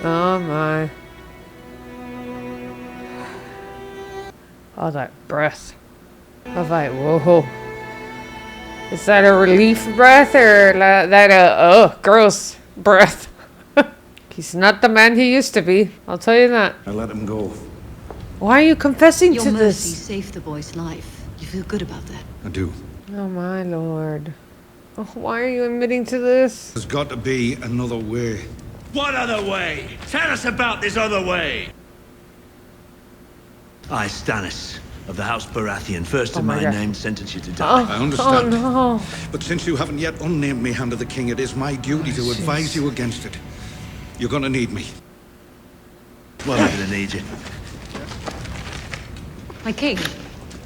[SPEAKER 1] Oh my. Oh, that breath. I was like, whoa. Is that a relief breath or that oh, gross breath? He's not the man he used to be. I'll tell you that.
[SPEAKER 13] I let him go.
[SPEAKER 1] Why are you confessing
[SPEAKER 19] Your
[SPEAKER 1] to
[SPEAKER 19] mercy
[SPEAKER 1] this?
[SPEAKER 19] saved the boy's life. You feel good about that?
[SPEAKER 13] I do.
[SPEAKER 1] Oh my lord. Oh, why are you admitting to this?
[SPEAKER 13] There's got to be another way.
[SPEAKER 10] What other way? Tell us about this other way.
[SPEAKER 18] I, Stannis, of the House Baratheon, first
[SPEAKER 1] Oh
[SPEAKER 18] in
[SPEAKER 1] my
[SPEAKER 18] my
[SPEAKER 1] God.
[SPEAKER 18] name, sentence you to die.
[SPEAKER 13] I understand.
[SPEAKER 1] Oh no.
[SPEAKER 13] But since you haven't yet unnamed me Hand of the King, it is my duty to advise you against it. You're gonna need me.
[SPEAKER 18] Well, I'm gonna need you.
[SPEAKER 19] My king.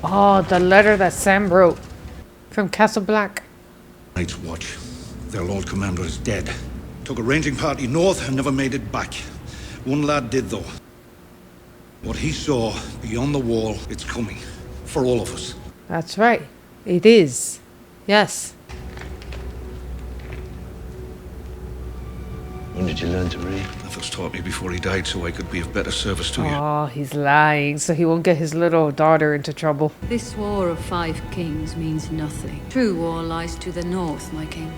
[SPEAKER 1] Oh, the letter that Sam wrote from Castle Black.
[SPEAKER 13] Night's Watch. Their Lord Commander is dead. Took a ranging party north and never made it back. One lad did, though. What he saw beyond the wall, it's coming. For all of us.
[SPEAKER 1] That's right. It is. Yes.
[SPEAKER 18] When did you learn to read?
[SPEAKER 13] Davos taught me before he died so I could be of better service to you.
[SPEAKER 1] Oh, he's lying so he won't get his little daughter into trouble.
[SPEAKER 19] This war of 5 kings means nothing. True war lies to the north, my king.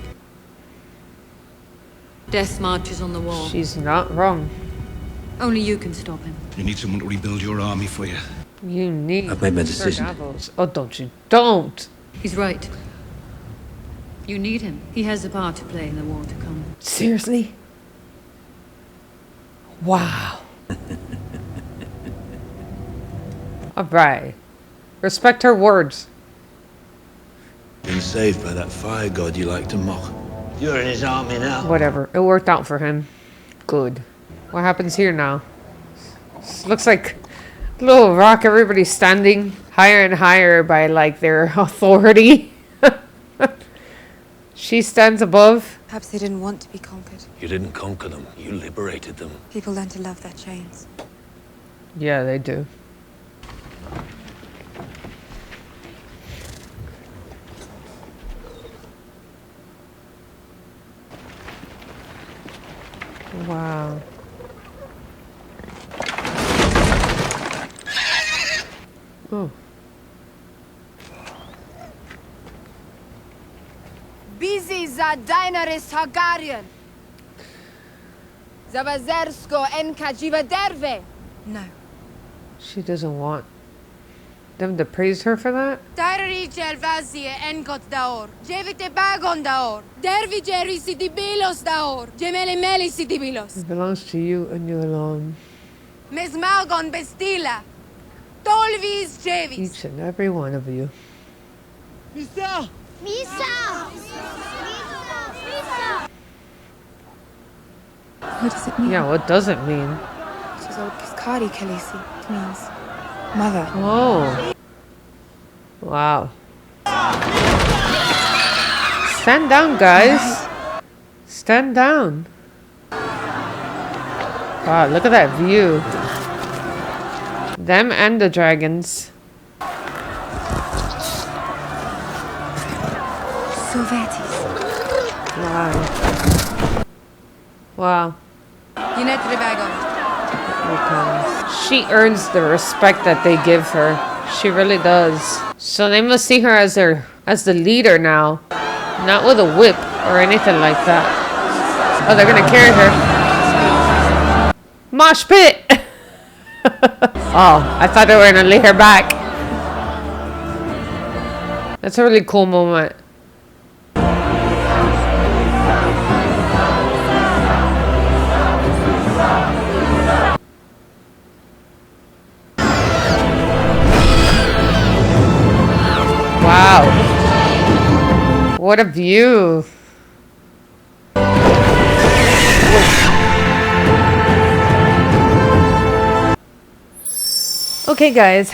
[SPEAKER 19] Death marches on the wall.
[SPEAKER 1] She's not wrong.
[SPEAKER 19] Only you can stop him.
[SPEAKER 13] You need someone to rebuild your army for you.
[SPEAKER 1] You need
[SPEAKER 18] I've made my
[SPEAKER 1] Sir
[SPEAKER 18] decision.
[SPEAKER 1] Davos. Oh, don't you? Don't!
[SPEAKER 19] He's right. You need him. He has a part to play in the war to come.
[SPEAKER 1] Seriously? Wow. Alright. Respect her words.
[SPEAKER 18] Been saved by that fire god you like to mock. You're in his army now.
[SPEAKER 1] Whatever. It worked out for him. Good. What happens here now? This looks like a little rock. Everybody's standing higher and higher by like their authority. She stands above.
[SPEAKER 15] Perhaps they didn't want to be conquered.
[SPEAKER 18] You didn't conquer them. You liberated them.
[SPEAKER 15] People learn to love their chains.
[SPEAKER 1] Yeah, they do. Wow. Oh.
[SPEAKER 20] Busy za Daenerys Targaryen. Zawazersko enka jiva derve.
[SPEAKER 15] No.
[SPEAKER 1] She doesn't want them to praise her for that?
[SPEAKER 20] Dairi Gervasie enkot daor. Jevite bagon daor. Dervi Jerry sitibilos daor. Gemele meli sitibilos.
[SPEAKER 1] It belongs to you and you alone.
[SPEAKER 20] Mesmalgon bestila. Tolvis Jevis.
[SPEAKER 1] Each and every one of you.
[SPEAKER 20] Mhysa!
[SPEAKER 17] Mhysa! Mhysa!
[SPEAKER 15] What does it mean?
[SPEAKER 1] Yeah, what does it mean?
[SPEAKER 15] She's old Kiskadi Khaleesi. It means mother.
[SPEAKER 1] Oh. Wow. Stand down, guys. Stand down. Wow, look at that view. Them and the dragons.
[SPEAKER 15] Sovetis.
[SPEAKER 1] Wow. Wow.
[SPEAKER 20] Yinetre bagon.
[SPEAKER 1] She earns the respect that they give her. She really does. So they must see her as the leader now. Not with a whip or anything like that. Oh, they're gonna carry her. Mosh pit! Oh, I thought they were gonna lay her back. That's a really cool moment. Wow. What a view. Okay, guys,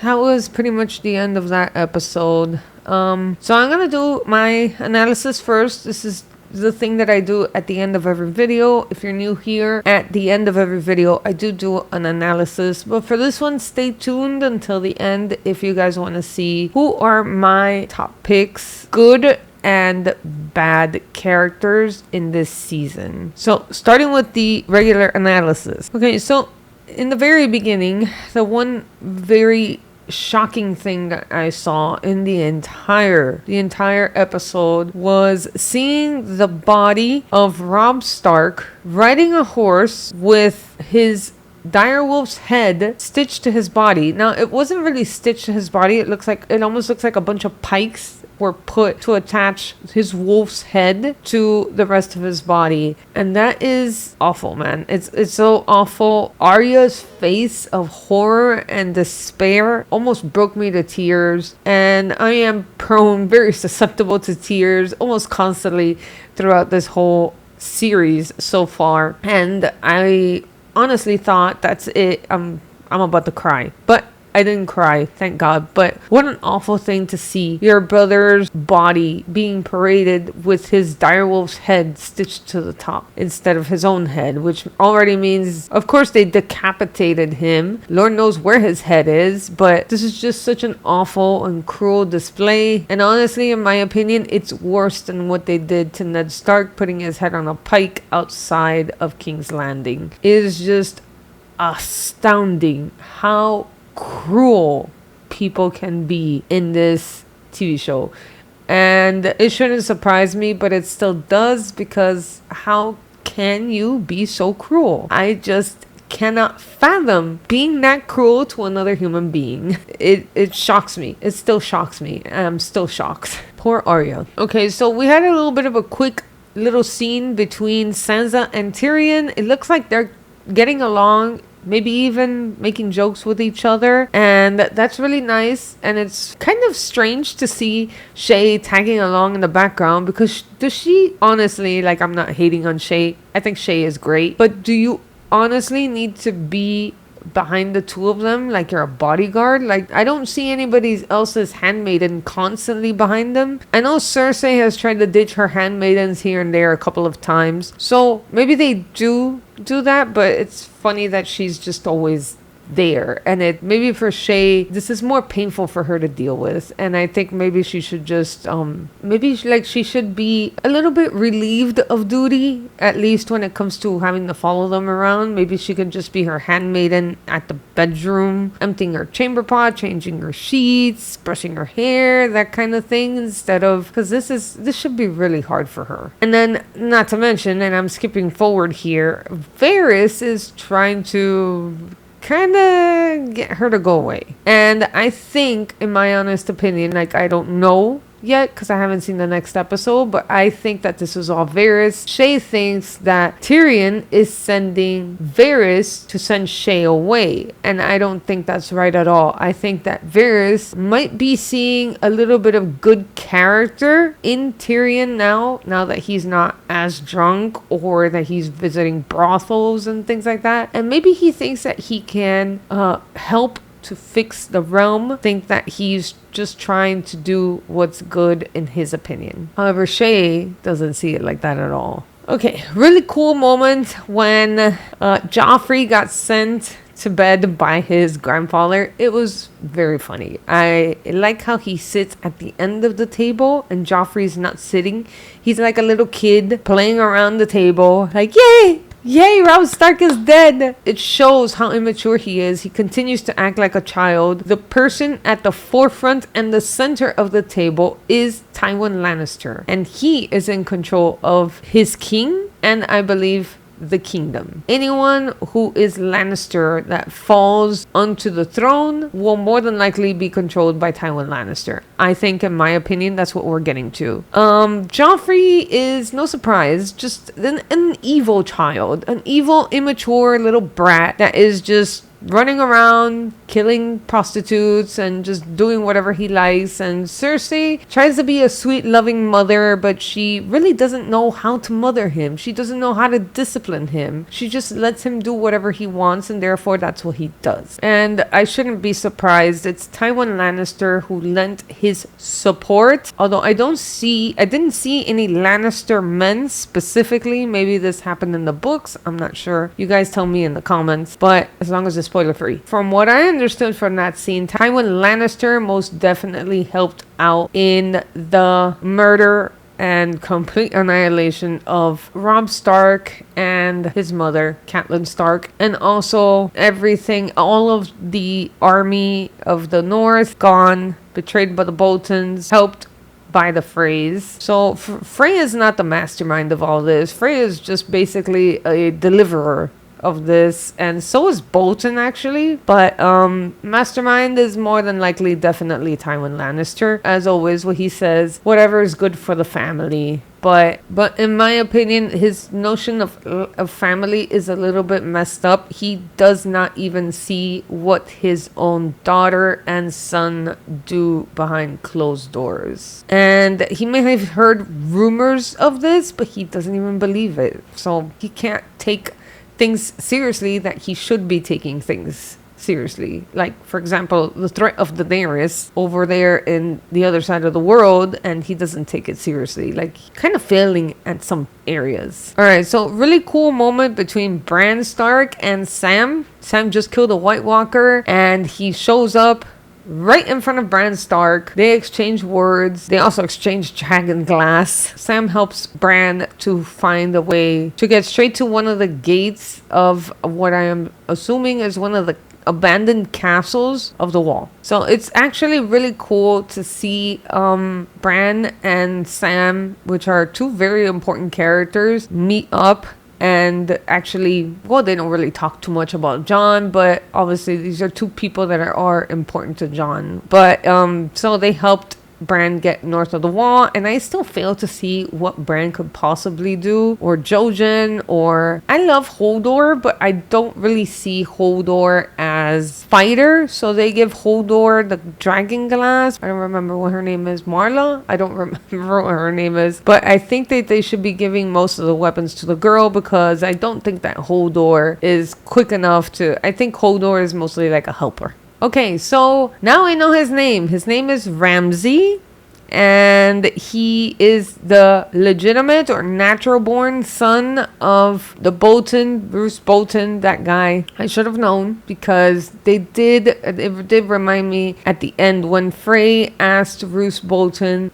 [SPEAKER 1] that was pretty much the end of that episode. So I'm gonna do my analysis first. This is the thing that I do at the end of every video. If you're new here, at the end of every video I do an analysis, but for this one, stay tuned until the end if you guys want to see who are my top picks, good and bad characters in this season. So starting with the regular analysis. Okay, so in the very beginning, the one very shocking thing that I saw in the entire episode was seeing the body of Robb Stark riding a horse with his direwolf's head stitched to his body. Now, it wasn't really stitched to his body. It almost looks like a bunch of pikes were put to attach his wolf's head to the rest of his body, and that is awful, man. It's so awful. Arya's face of horror and despair almost broke me to tears, and I am very susceptible to tears almost constantly throughout this whole series so far, and I honestly thought that's it. I'm about to cry, but I didn't cry, thank God. But what an awful thing to see your brother's body being paraded with his direwolf's head stitched to the top instead of his own head, which already means, of course, they decapitated him. Lord knows where his head is, but this is just such an awful and cruel display. And honestly, in my opinion, it's worse than what they did to Ned Stark, putting his head on a pike outside of King's Landing. It is just astounding how cruel people can be in this TV show, and it shouldn't surprise me, but it still does, because how can you be so cruel? I just cannot fathom being that cruel to another human being. It shocks me. It still shocks me. I'm still shocked. Poor Arya. Okay, so we had a little bit of a quick little scene between Sansa and Tyrion. It looks like they're getting along, maybe even making jokes with each other, and that's really nice. And it's kind of strange to see Shay tagging along in the background, because does she honestly, like, I'm not hating on Shay, I think Shay is great, but do you honestly need to be behind the two of them, like you're a bodyguard. Like, I don't see anybody else's handmaiden constantly behind them. I know Cersei has tried to ditch her handmaidens here and there a couple of times, so maybe they do that, but it's funny that she's just always there. And it maybe for Shay, this is more painful for her to deal with, and I think maybe she should just she should be a little bit relieved of duty, at least when it comes to having to follow them around. Maybe she could just be her handmaiden at the bedroom, emptying her chamber pot, changing her sheets, brushing her hair, that kind of thing, instead of, because this should be really hard for her. And then, not to mention, and I'm skipping forward here, Varys is trying to kind of get her to go away. And I think, in my honest opinion, like, I don't know yet because I haven't seen the next episode, but I think that this was all Varys. Shay thinks that Tyrion is sending Varys to send Shay away, and I don't think that's right at all. I think that Varys might be seeing a little bit of good character in Tyrion now that he's not as drunk, or that he's visiting brothels and things like that, and maybe he thinks that he can help to fix the realm. Think that he's just trying to do what's good in his opinion. However, Shay doesn't see it like that at all. Okay, really cool moment when Joffrey got sent to bed by his grandfather. It was very funny. I like how he sits at the end of the table and Joffrey's not sitting. He's like a little kid playing around the table, like, yay! Yay, Robb Stark is dead! It shows how immature he is. He continues to act like a child. The person at the forefront and the center of the table is Tywin Lannister, and he is in control of his king, and I believe the kingdom. Anyone who is Lannister that falls onto the throne will more than likely be controlled by Tywin Lannister. I think, in my opinion, that's what we're getting to. Joffrey is, no surprise, just an evil child, an evil, immature little brat that is just running around, killing prostitutes, and just doing whatever he likes. And Cersei tries to be a sweet, loving mother, but she really doesn't know how to mother him. She doesn't know how to discipline him. She just lets him do whatever he wants, and therefore that's what he does. And I shouldn't be surprised. It's Tywin Lannister who lent his support, although I didn't see any Lannister men specifically. Maybe this happened in the books, I'm not sure. You guys tell me in the comments, but as long as it's spoiler free. From what I understood from that scene, Tywin Lannister most definitely helped out in the murder and complete annihilation of Robb Stark and his mother, Catelyn Stark, and also everything, all of the army of the North gone, betrayed by the Boltons, helped by the Freys. So Frey is not the mastermind of all this. Frey is just basically a deliverer of this, and so is Bolton actually, but mastermind is more than likely definitely Tywin Lannister. As always, what he says, whatever is good for the family. But in my opinion, his notion of family is a little bit messed up. He does not even see what his own daughter and son do behind closed doors. And he may have heard rumors of this, but he doesn't even believe it. So he can't take things seriously that he should be taking things seriously. Like, for example, the threat of Daenerys over there in the other side of the world, and he doesn't take it seriously. Like, kind of failing at some areas. Alright, so really cool moment between Bran Stark and Sam. Sam just killed a White Walker, and he shows up right in front of Bran Stark. They exchange words. They also exchange dragon glass. Sam helps Bran to find a way to get straight to one of the gates of what I am assuming is one of the abandoned castles of the Wall. So it's actually really cool to see Bran and Sam, which are two very important characters, meet up. And actually, well, they don't really talk too much about Jon, but obviously these are two people that are important to Jon. But so they helped Bran get north of the wall, and I still fail to see what Bran could possibly do, or Jojen, or I love Hodor, but I don't really see Hodor as fighter, so they give Hodor the dragon glass. I don't remember what her name is. Marla? I don't remember what her name is, but I think that they should be giving most of the weapons to the girl, because I don't think that Hodor is quick enough to. I think Hodor is mostly like a helper. Okay, so now I know his name. His name is Ramsay, and he is the legitimate or natural born son of the Bolton, Roose Bolton, that guy. I should have known, because it did remind me at the end when Frey asked Roose Bolton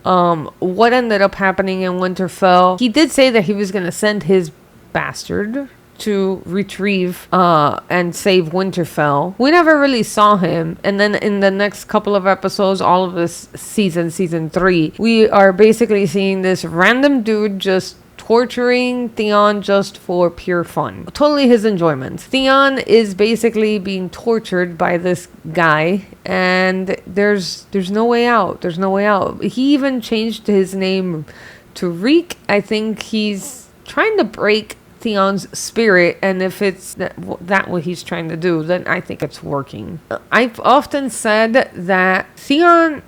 [SPEAKER 1] what ended up happening in Winterfell. He did say that he was going to send his bastard to retrieve and save Winterfell. We never really saw him, and then in the next couple of episodes, all of this season 3, we are basically seeing this random dude just torturing Theon just for pure fun. Totally his enjoyment. Theon is basically being tortured by this guy, and there's no way out. There's no way out. He even changed his name to Reek. I think he's trying to break Theon's spirit, and if it's that what he's trying to do, then I think it's working. I've often said that Theon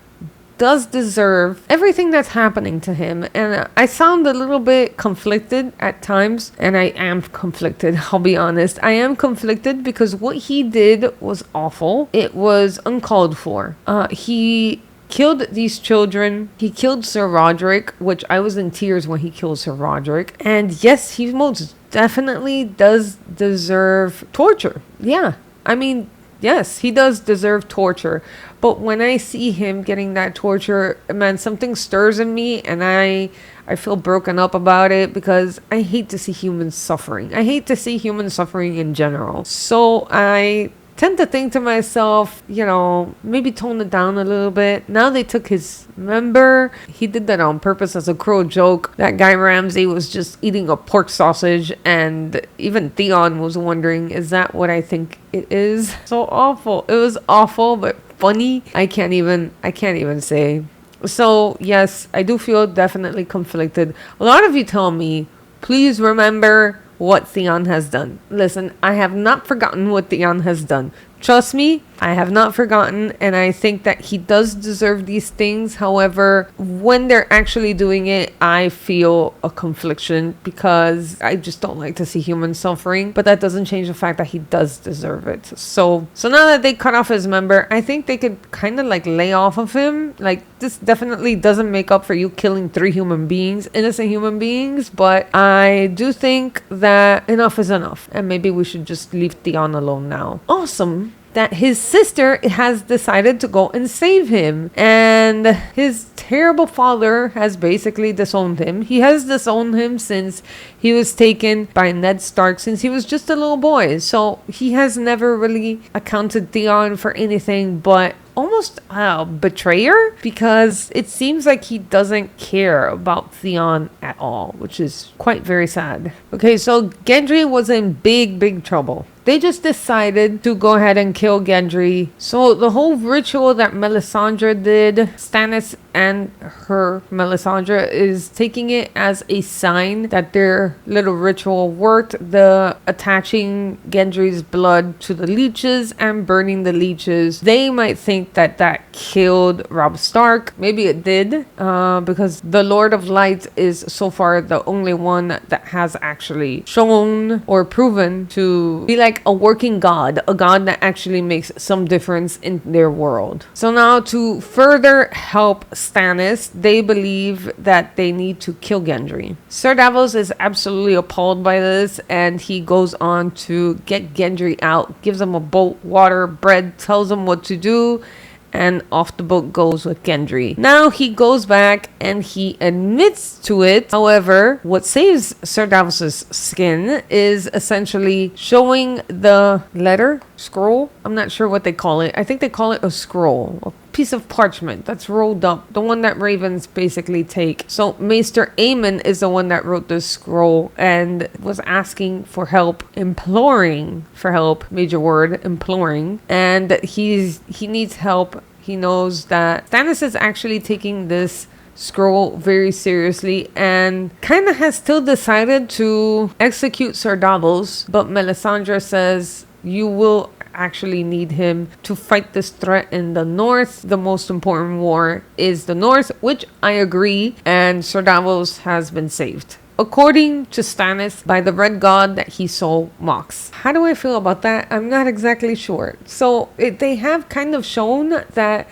[SPEAKER 1] does deserve everything that's happening to him, and I sound a little bit conflicted at times, and I am conflicted, I'll be honest. I am conflicted because what he did was awful. It was uncalled for. He killed these children. He killed Sir Roderick, which I was in tears when he killed Sir Roderick. And yes, he most definitely does deserve torture. Yeah, I mean, yes, he does deserve torture. But when I see him getting that torture, man, something stirs in me, and I feel broken up about it, because I hate to see humans suffering. I hate to see human suffering in general. So I tend to think to myself, maybe tone it down a little bit. Now they took his member. He did that on purpose as a cruel joke. That guy Ramsay was just eating a pork sausage, and even Theon was wondering, is that what I think it is? So awful. It was awful, but funny. I can't even say. So yes, I do feel definitely conflicted. A lot of you tell me, please remember what Theon has done. Listen, I have not forgotten what Theon has done. Trust me, I have not forgotten, and I think that he does deserve these things. However, when they're actually doing it, I feel a confliction, because I just don't like to see human suffering, but that doesn't change the fact that he does deserve it. So now that they cut off his member, I think they could kind of like lay off of him. Like, this definitely doesn't make up for you killing 3 human beings, innocent human beings, but I do think that enough is enough, and maybe we should just leave Theon alone now. Awesome that his sister has decided to go and save him, and his terrible father has basically disowned him. He has disowned him since he was taken by Ned Stark, since he was just a little boy. So he has never really accounted Theon for anything but almost a betrayer, because it seems like he doesn't care about Theon at all, which is quite very sad. Okay, so Gendry was in big trouble. They just decided to go ahead and kill Gendry. So the whole ritual that Melisandre did, Stannis and her Melisandre is taking it as a sign that their little ritual worked. The attaching Gendry's blood to the leeches and burning the leeches. They might think that killed Robb Stark. Maybe it did, because the Lord of Light is so far the only one that has actually shown or proven to be like a working god, a god that actually makes some difference in their world. So now, to further help Stannis, they believe that they need to kill Gendry. Sir Davos is absolutely appalled by this, and he goes on to get Gendry out, gives him a boat, water, bread, tells him what to do, and off the boat goes with Gendry. Now he goes back and he admits to it. However, what saves Sir Davos's skin is essentially showing the letter, scroll. I'm not sure what they call it. I think they call it a scroll, a piece of parchment that's rolled up, the one that ravens basically take. So Maester Aemon is the one that wrote this scroll and was asking for help, imploring for help, major word, imploring, and he needs help. He knows that Stannis is actually taking this scroll very seriously and kind of has still decided to execute Sir Davos, but Melisandre says you will actually need him to fight this threat in the north. The most important war is the north, which I agree, and Sir Davos has been saved, according to Stannis, by the red god that he so mocks. How do I feel about that? I'm not exactly sure. So they have kind of shown that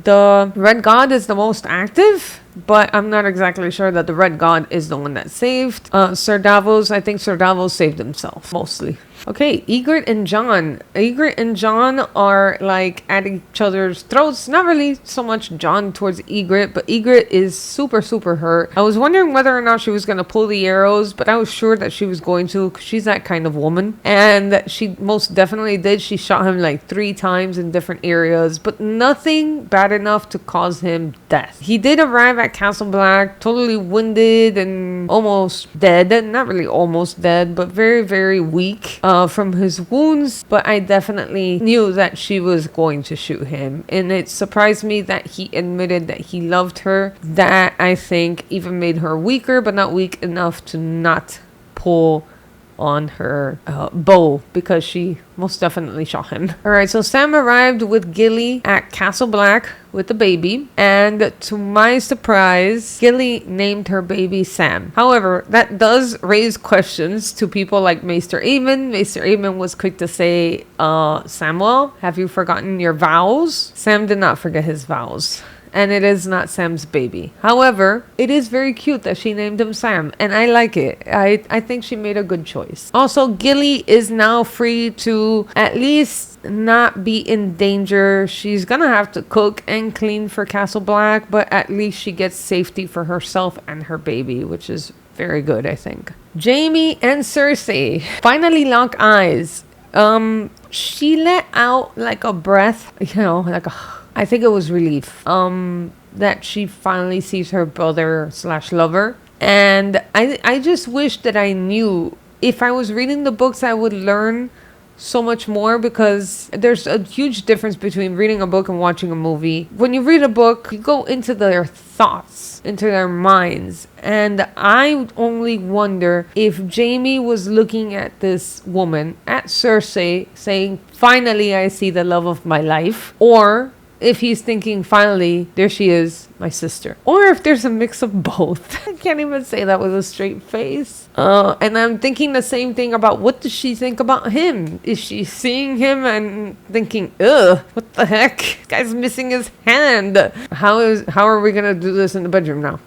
[SPEAKER 1] the red god is the most active, but I'm not exactly sure that the red god is the one that saved Sir Davos. I think Sir Davos saved himself mostly. Okay, Ygritte and Jon. Ygritte and Jon are like at each other's throats. Not really so much Jon towards Ygritte, but Ygritte is super hurt. I was wondering whether or not she was going to pull the arrows, but I was sure that she was going to, because she's that kind of woman. And she most definitely did. She shot him like 3 times in different areas, but nothing bad enough to cause him death. He did arrive at Castle Black totally winded and almost dead. Not really almost dead, but very weak from his wounds. But I definitely knew that she was going to shoot him, and it surprised me that he admitted that he loved her. That I think even made her weaker, but not weak enough to not pull on her bow, because she most definitely shot him. Alright, so Sam arrived with Gilly at Castle Black with the baby, and to my surprise, Gilly named her baby Sam. However, that does raise questions to people like Maester Aemon. Maester Aemon was quick to say, Samuel, have you forgotten your vows? Sam did not forget his vows, and it is not Sam's baby. However, it is very cute that she named him Sam, and I like it. I think she made a good choice. Also, Gilly is now free to at least not be in danger. She's gonna have to cook and clean for Castle Black, but at least she gets safety for herself and her baby, which is very good, I think. Jaime and Cersei finally lock eyes. She let out like a breath, like a, I think it was relief that she finally sees her brother / lover. And I just wish that I knew. If I was reading the books, I would learn so much more, because there's a huge difference between reading a book and watching a movie. When you read a book, you go into their thoughts, into their minds, and I only wonder if Jaime was looking at this woman, at Cersei, saying, finally I see the love of my life, or if he's thinking, finally, there she is, my sister. Or if there's a mix of both. I can't even say that with a straight face. And I'm thinking the same thing about, what does she think about him? Is she seeing him and thinking, ugh, what the heck? This guy's missing his hand. How are we gonna do this in the bedroom now?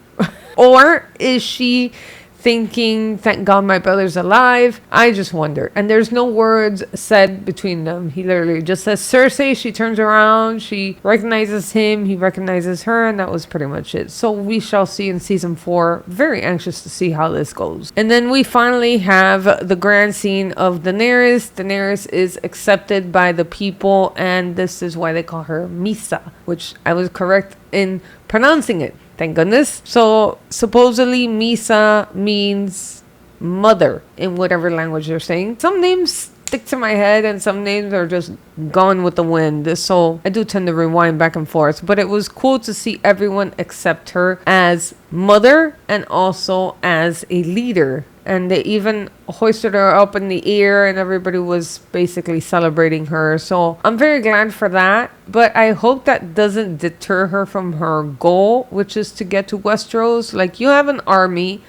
[SPEAKER 1] Or is she thinking, thank God my brother's alive? I just wonder. And there's no words said between them. He literally just says Cersei. She turns around, she recognizes him, he recognizes her, and that was pretty much it. So we shall see in season 4. Very anxious to see how this goes. And then we finally have the grand scene of Daenerys. Daenerys is accepted by the people, and this is why they call her Mhysa, which I was correct in pronouncing it. Thank goodness. So supposedly Mhysa means mother in whatever language they're saying. Some names stick to my head and some names are just gone with the wind. So I do tend to rewind back and forth. But it was cool to see everyone accept her as mother and also as a leader. And they even hoisted her up in the air and everybody was basically celebrating her. So I'm very glad for that. But I hope that doesn't deter her from her goal, which is to get to Westeros. Like, you have an army,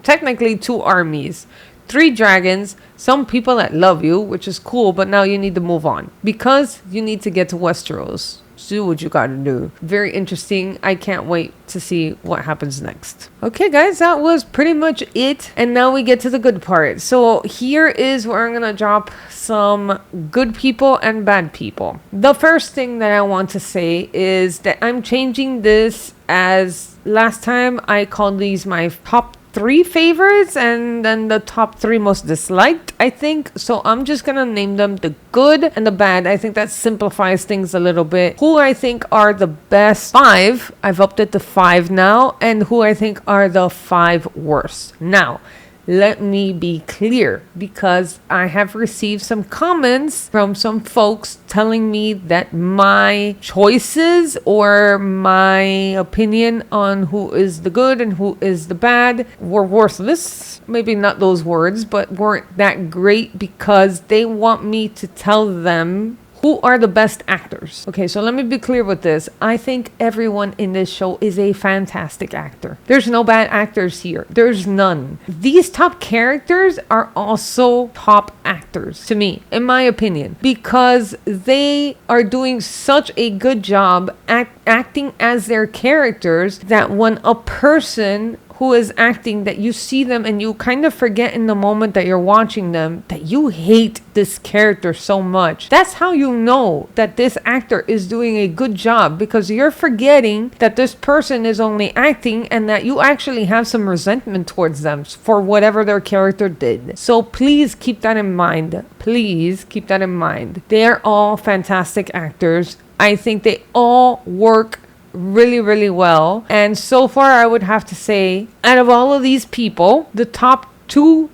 [SPEAKER 1] technically two armies, 3 dragons, some people that love you, which is cool, but now you need to move on because you need to get to Westeros. Do what you gotta do. Very interesting. I can't wait to see what happens next. Okay guys, that was pretty much it, and now we get to the good part. So here is where I'm gonna drop some good people and bad people. The first thing that I want to say is that I'm changing this, as last time I called these my top 3 favorites and then the top 3 most disliked, I think. So I'm just gonna name them the good and the bad. I think that simplifies things a little bit. Who I think are the best 5, I've upped it to 5 now, and who I think are the 5 worst. Now, let me be clear, because I have received some comments from some folks telling me that my choices or my opinion on who is the good and who is the bad were worthless. Maybe not those words, but weren't that great because they want me to tell them who are the best actors. Okay, so let me be clear with this. I think everyone in this show is a fantastic actor. There's no bad actors here. There's none. These top characters are also top actors to me, in my opinion, because they are doing such a good job at acting as their characters that when a person who is acting, that you see them and you kind of forget in the moment that you're watching them that you hate this character so much. That's how you know that this actor is doing a good job, because you're forgetting that this person is only acting and that you actually have some resentment towards them for whatever their character did. So please keep that in mind. Please keep that in mind. They are all fantastic actors. I think they all work really, really well. And so far, I would have to say, out of all of these people, the top two,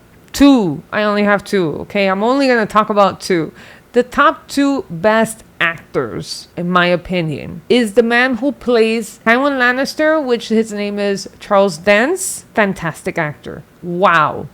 [SPEAKER 1] I only have two, okay? I'm only going to talk about two. The top two best actors, in my opinion, is the man who plays Tywin Lannister, which his name is Charles Dance. Fantastic actor. Wow.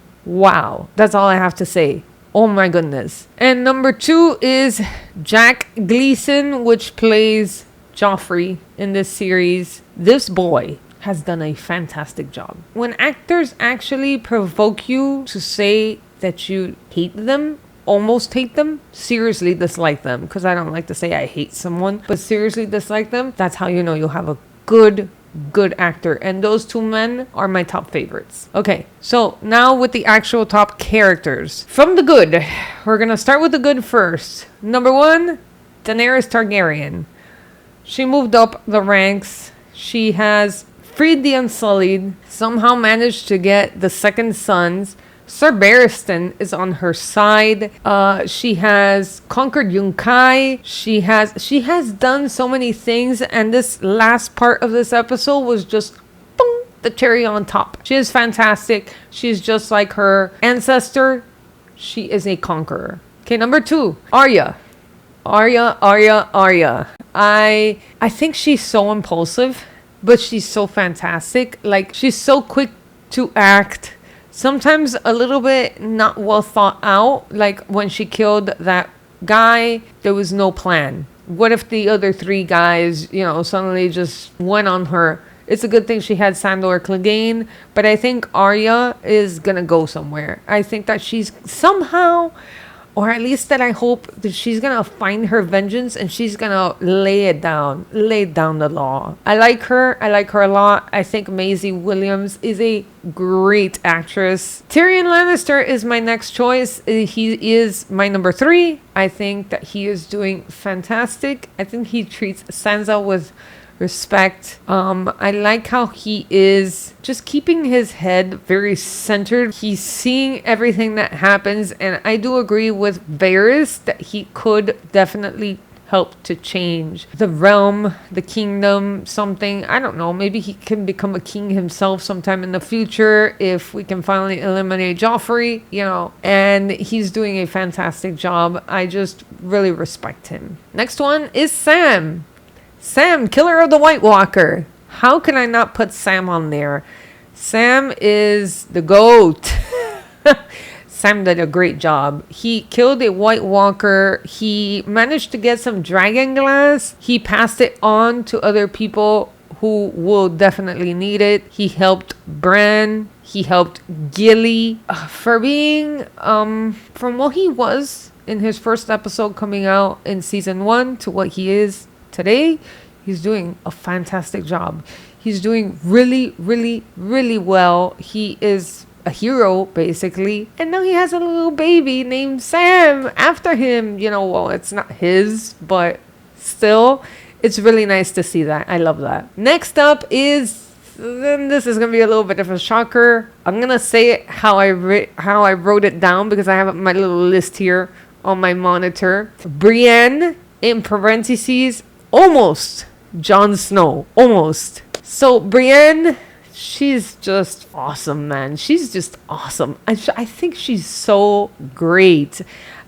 [SPEAKER 1] That's all I have to say. Oh my goodness. And number two is Jack Gleeson, which plays Joffrey in this series. This boy has done a fantastic job. When actors actually provoke you to say that you hate them, almost hate them, seriously dislike them, because I don't like to say I hate someone, but seriously dislike them, that's how you know you'll have a good actor. And those two men are my top favorites. Okay, so now with the actual top characters. From the good, we're gonna start with the good first. Number one, Daenerys Targaryen. She moved up the ranks. She has freed the Unsullied, somehow managed to get the second sons. Sir Barristan is on her side. She has conquered Yunkai. She has done so many things, and this last part of this episode was just boom, the cherry on top. She is fantastic. She's just like her ancestor. She is a conqueror. Okay, number two, Arya. I think she's so impulsive, but she's so fantastic. Like, she's so quick to act. Sometimes a little bit not well thought out. Like when she killed that guy, there was no plan. What if the other three guys, suddenly just went on her? It's a good thing she had Sandor Clegane, but I think Arya is gonna go somewhere. I think that she's somehow, or at least that I hope that she's gonna find her vengeance and she's gonna lay down the law. I like her a lot. I think Maisie Williams is a great actress. Tyrion Lannister is my next choice. He is my number three. I think that he is doing fantastic. I think he treats Sansa with respect. I like how he is just keeping his head very centered. He's seeing everything that happens, and I do agree with Varys that he could definitely help to change the realm, the kingdom, something. I don't know, maybe he can become a king himself sometime in the future if we can finally eliminate Joffrey, and he's doing a fantastic job. I just really respect him. Next one is Sam, killer of the White Walker. How can I not put Sam on there? Sam is the GOAT. Sam did a great job. He killed a White Walker. He managed to get some dragon glass. He passed it on to other people who will definitely need it. He helped Bran. He helped Gilly. For being, from what he was in his first episode coming out in season 1 to what he is today, he's doing a fantastic job. He's doing really, really, really well. He is a hero, basically. And now he has a little baby named Sam after him. Well, it's not his, but still, it's really nice to see that. I love that. Next up is, then this is going to be a little bit of a shocker. I'm going to say it how I wrote it down, because I have my little list here on my monitor. Brienne, in parentheses, almost Jon Snow. Almost. So Brienne, She's just awesome, man. She's just awesome. I think she's so great.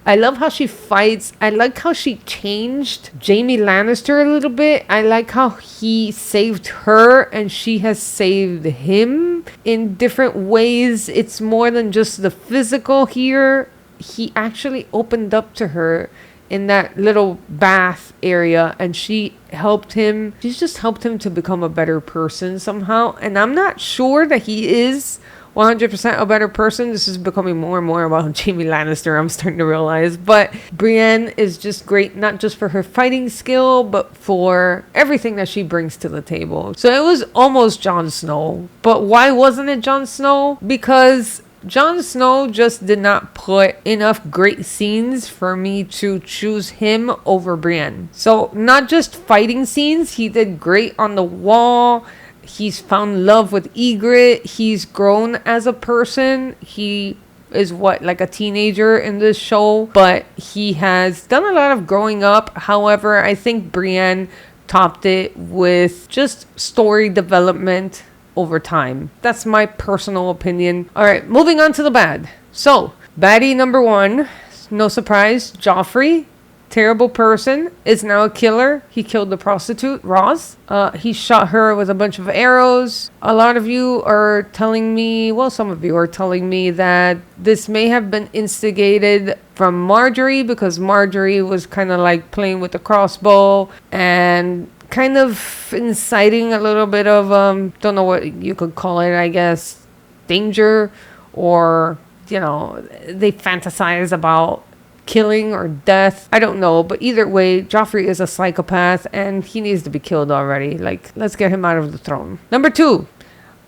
[SPEAKER 1] I love how she fights. I like how she changed Jaime Lannister a little bit. I like how he saved her and she has saved him in different ways. It's more than just the physical here. He actually opened up to her in that little bath area and she helped him. She's just helped him to become a better person somehow. And I'm not sure that he is 100% a better person. This is becoming more and more about Jaime Lannister, I'm starting to realize. But Brienne is just great, not just for her fighting skill, but for everything that she brings to the table. So it was almost Jon Snow. But why wasn't it Jon Snow? Because Jon Snow just did not put enough great scenes for me to choose him over Brienne. So not just fighting scenes, he did great on the wall. He's found love with Ygritte. He's grown as a person. He is like a teenager in this show, but he has done a lot of growing up. However, I think Brienne topped it with just story development over time. That's my personal opinion. All right, moving on to the bad. So, baddie number 1, no surprise, Joffrey. Terrible person, is now a killer. He killed the prostitute, Roz. He shot her with a bunch of arrows. A lot of you are telling me, well, some of you are telling me that this may have been instigated from Marjorie because Marjorie was kind of like playing with the crossbow and kind of inciting a little bit of, don't know what you could call it, I guess, danger, or, you know, they fantasize about killing or death. I don't know, but either way, Joffrey is a psychopath and he needs to be killed already. Like, let's get him out of the throne. Number 2,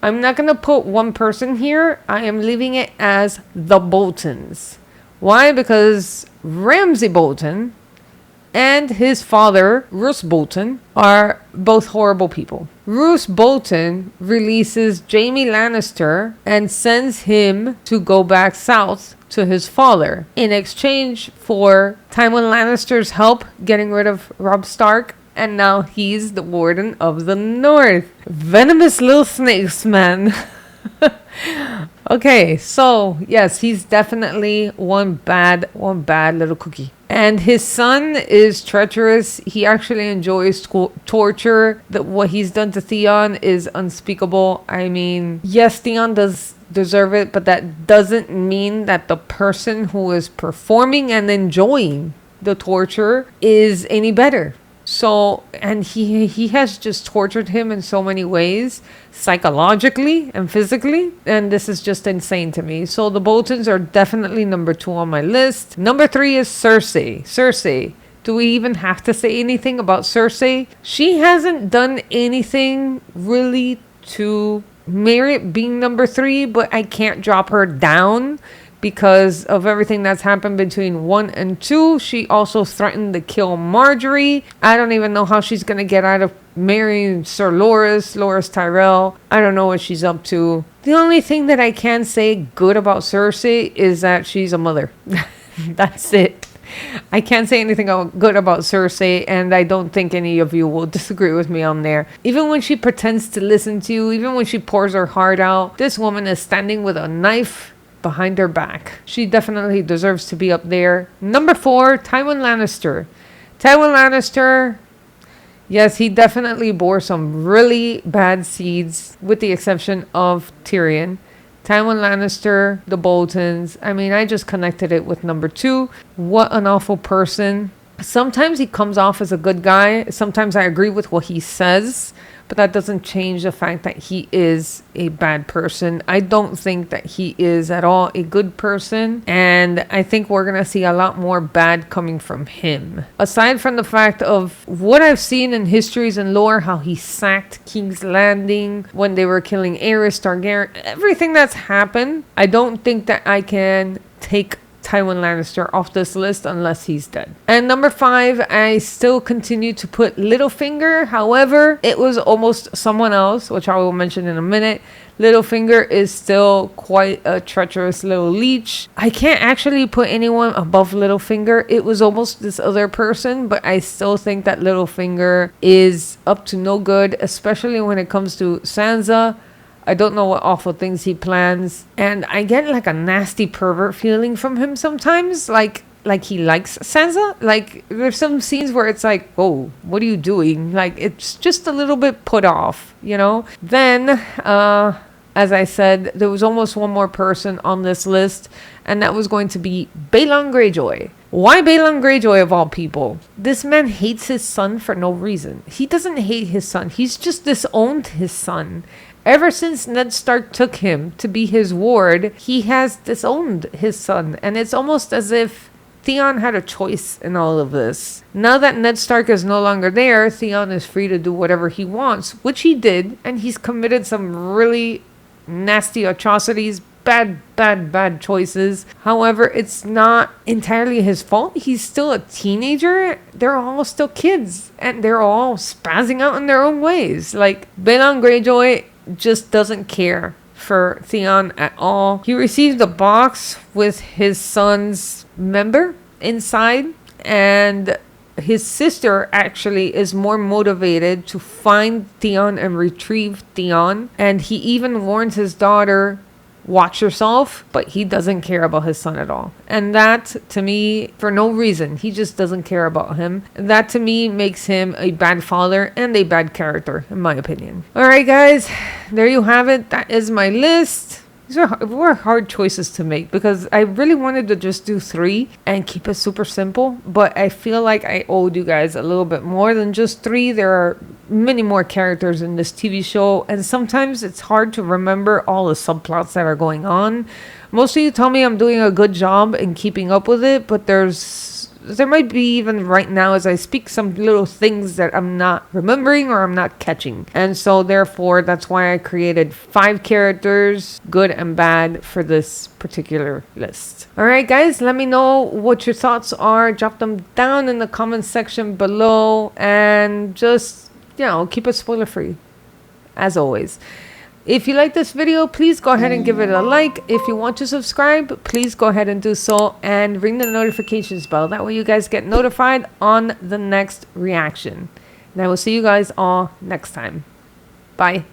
[SPEAKER 1] I'm not going to put one person here. I am leaving it as the Boltons. Why? Because Ramsay Bolton and his father, Roose Bolton, are both horrible people. Roose Bolton releases Jaime Lannister and sends him to go back south to his father in exchange for Tywin Lannister's help getting rid of Robb Stark, and now he's the Warden of the North. Venomous little snakes, man. Okay, so yes, he's definitely one bad little cookie. And his son is treacherous. He actually enjoys torture. What he's done to Theon is unspeakable. I mean, yes, Theon does deserve it, but that doesn't mean that the person who is performing and enjoying the torture is any better. So, and he has just tortured him in so many ways, psychologically and physically, and this is just insane to me. So the Boltons are definitely number 2 on my list. Number 3 is Cersei. Cersei. Do we even have to say anything about Cersei? She hasn't done anything really to merit being number 3, but I can't drop her down because of everything that's happened between 1 and 2. She also threatened to kill Marjorie. I don't even know how she's going to get out of marrying Sir Loras Tyrell. I don't know what she's up to. The only thing that I can say good about Cersei is that she's a mother. That's it. I can't say anything good about Cersei, and I don't think any of you will disagree with me on there. Even when she pretends to listen to you, even when she pours her heart out, this woman is standing with a knife behind her back. She definitely deserves to be up there. Number 4, Tywin Lannister. Tywin Lannister, yes, he definitely bore some really bad seeds, with the exception of Tyrion. Tywin Lannister, the Boltons. I mean, I just connected it with number 2. What an awful person. Sometimes he comes off as a good guy. Sometimes I agree with what he says, but that doesn't change the fact that he is a bad person. I don't think that he is at all a good person, and I think we're going to see a lot more bad coming from him. Aside from the fact of what I've seen in histories and lore, how he sacked King's Landing when they were killing Aerys Targaryen, everything that's happened, I don't think that I can take Tywin Lannister off this list unless he's dead. And number 5, I still continue to put Littlefinger. However, it was almost someone else, which I will mention in a minute. Littlefinger is still quite a treacherous little leech. I can't actually put anyone above Littlefinger. It was almost this other person, but I still think that Littlefinger is up to no good, especially when it comes to Sansa. I don't know what awful things he plans. And I get like a nasty pervert feeling from him sometimes. Like he likes Sansa. Like there's some scenes where it's like, oh, what are you doing? Like it's just a little bit put off, you know? Then, as I said, there was almost one more person on this list, and that was going to be Balon Greyjoy. Why Balon Greyjoy of all people? This man hates his son for no reason. He doesn't hate his son. He's just disowned his son. Ever since Ned Stark took him to be his ward, he has disowned his son. And it's almost as if Theon had a choice in all of this. Now that Ned Stark is no longer there, Theon is free to do whatever he wants, which he did, and he's committed some really nasty atrocities, bad choices. However, it's not entirely his fault. He's still a teenager. They're all still kids, and they're all spazzing out in their own ways. Like, Balon Greyjoy just doesn't care for Theon at all. He received a box with his son's member inside, and his sister actually is more motivated to find Theon and retrieve Theon, and he even warns his daughter, watch yourself, but he doesn't care about his son at all. And that, to me, for no reason, he just doesn't care about him. That, to me, makes him a bad father and a bad character, in my opinion. Alright, guys, there you have it. That is my list. These were hard choices to make because I really wanted to just do 3 and keep it super simple, but I feel like I owed you guys a little bit more than just 3. There are many more characters in this TV show, and sometimes it's hard to remember all the subplots that are going on. Most of you tell me I'm doing a good job in keeping up with it, but there might be, even right now as I speak, some little things that I'm not remembering or I'm not catching. And so therefore, that's why I created 5 characters, good and bad, for this particular list. Alright guys, let me know what your thoughts are. Drop them down in the comment section below, and just, you know, keep it spoiler free as always. If you like this video, please go ahead and give it a like. If you want to subscribe, please go ahead and do so, and ring the notifications bell. That way you guys get notified on the next reaction. And I will see you guys all next time. Bye.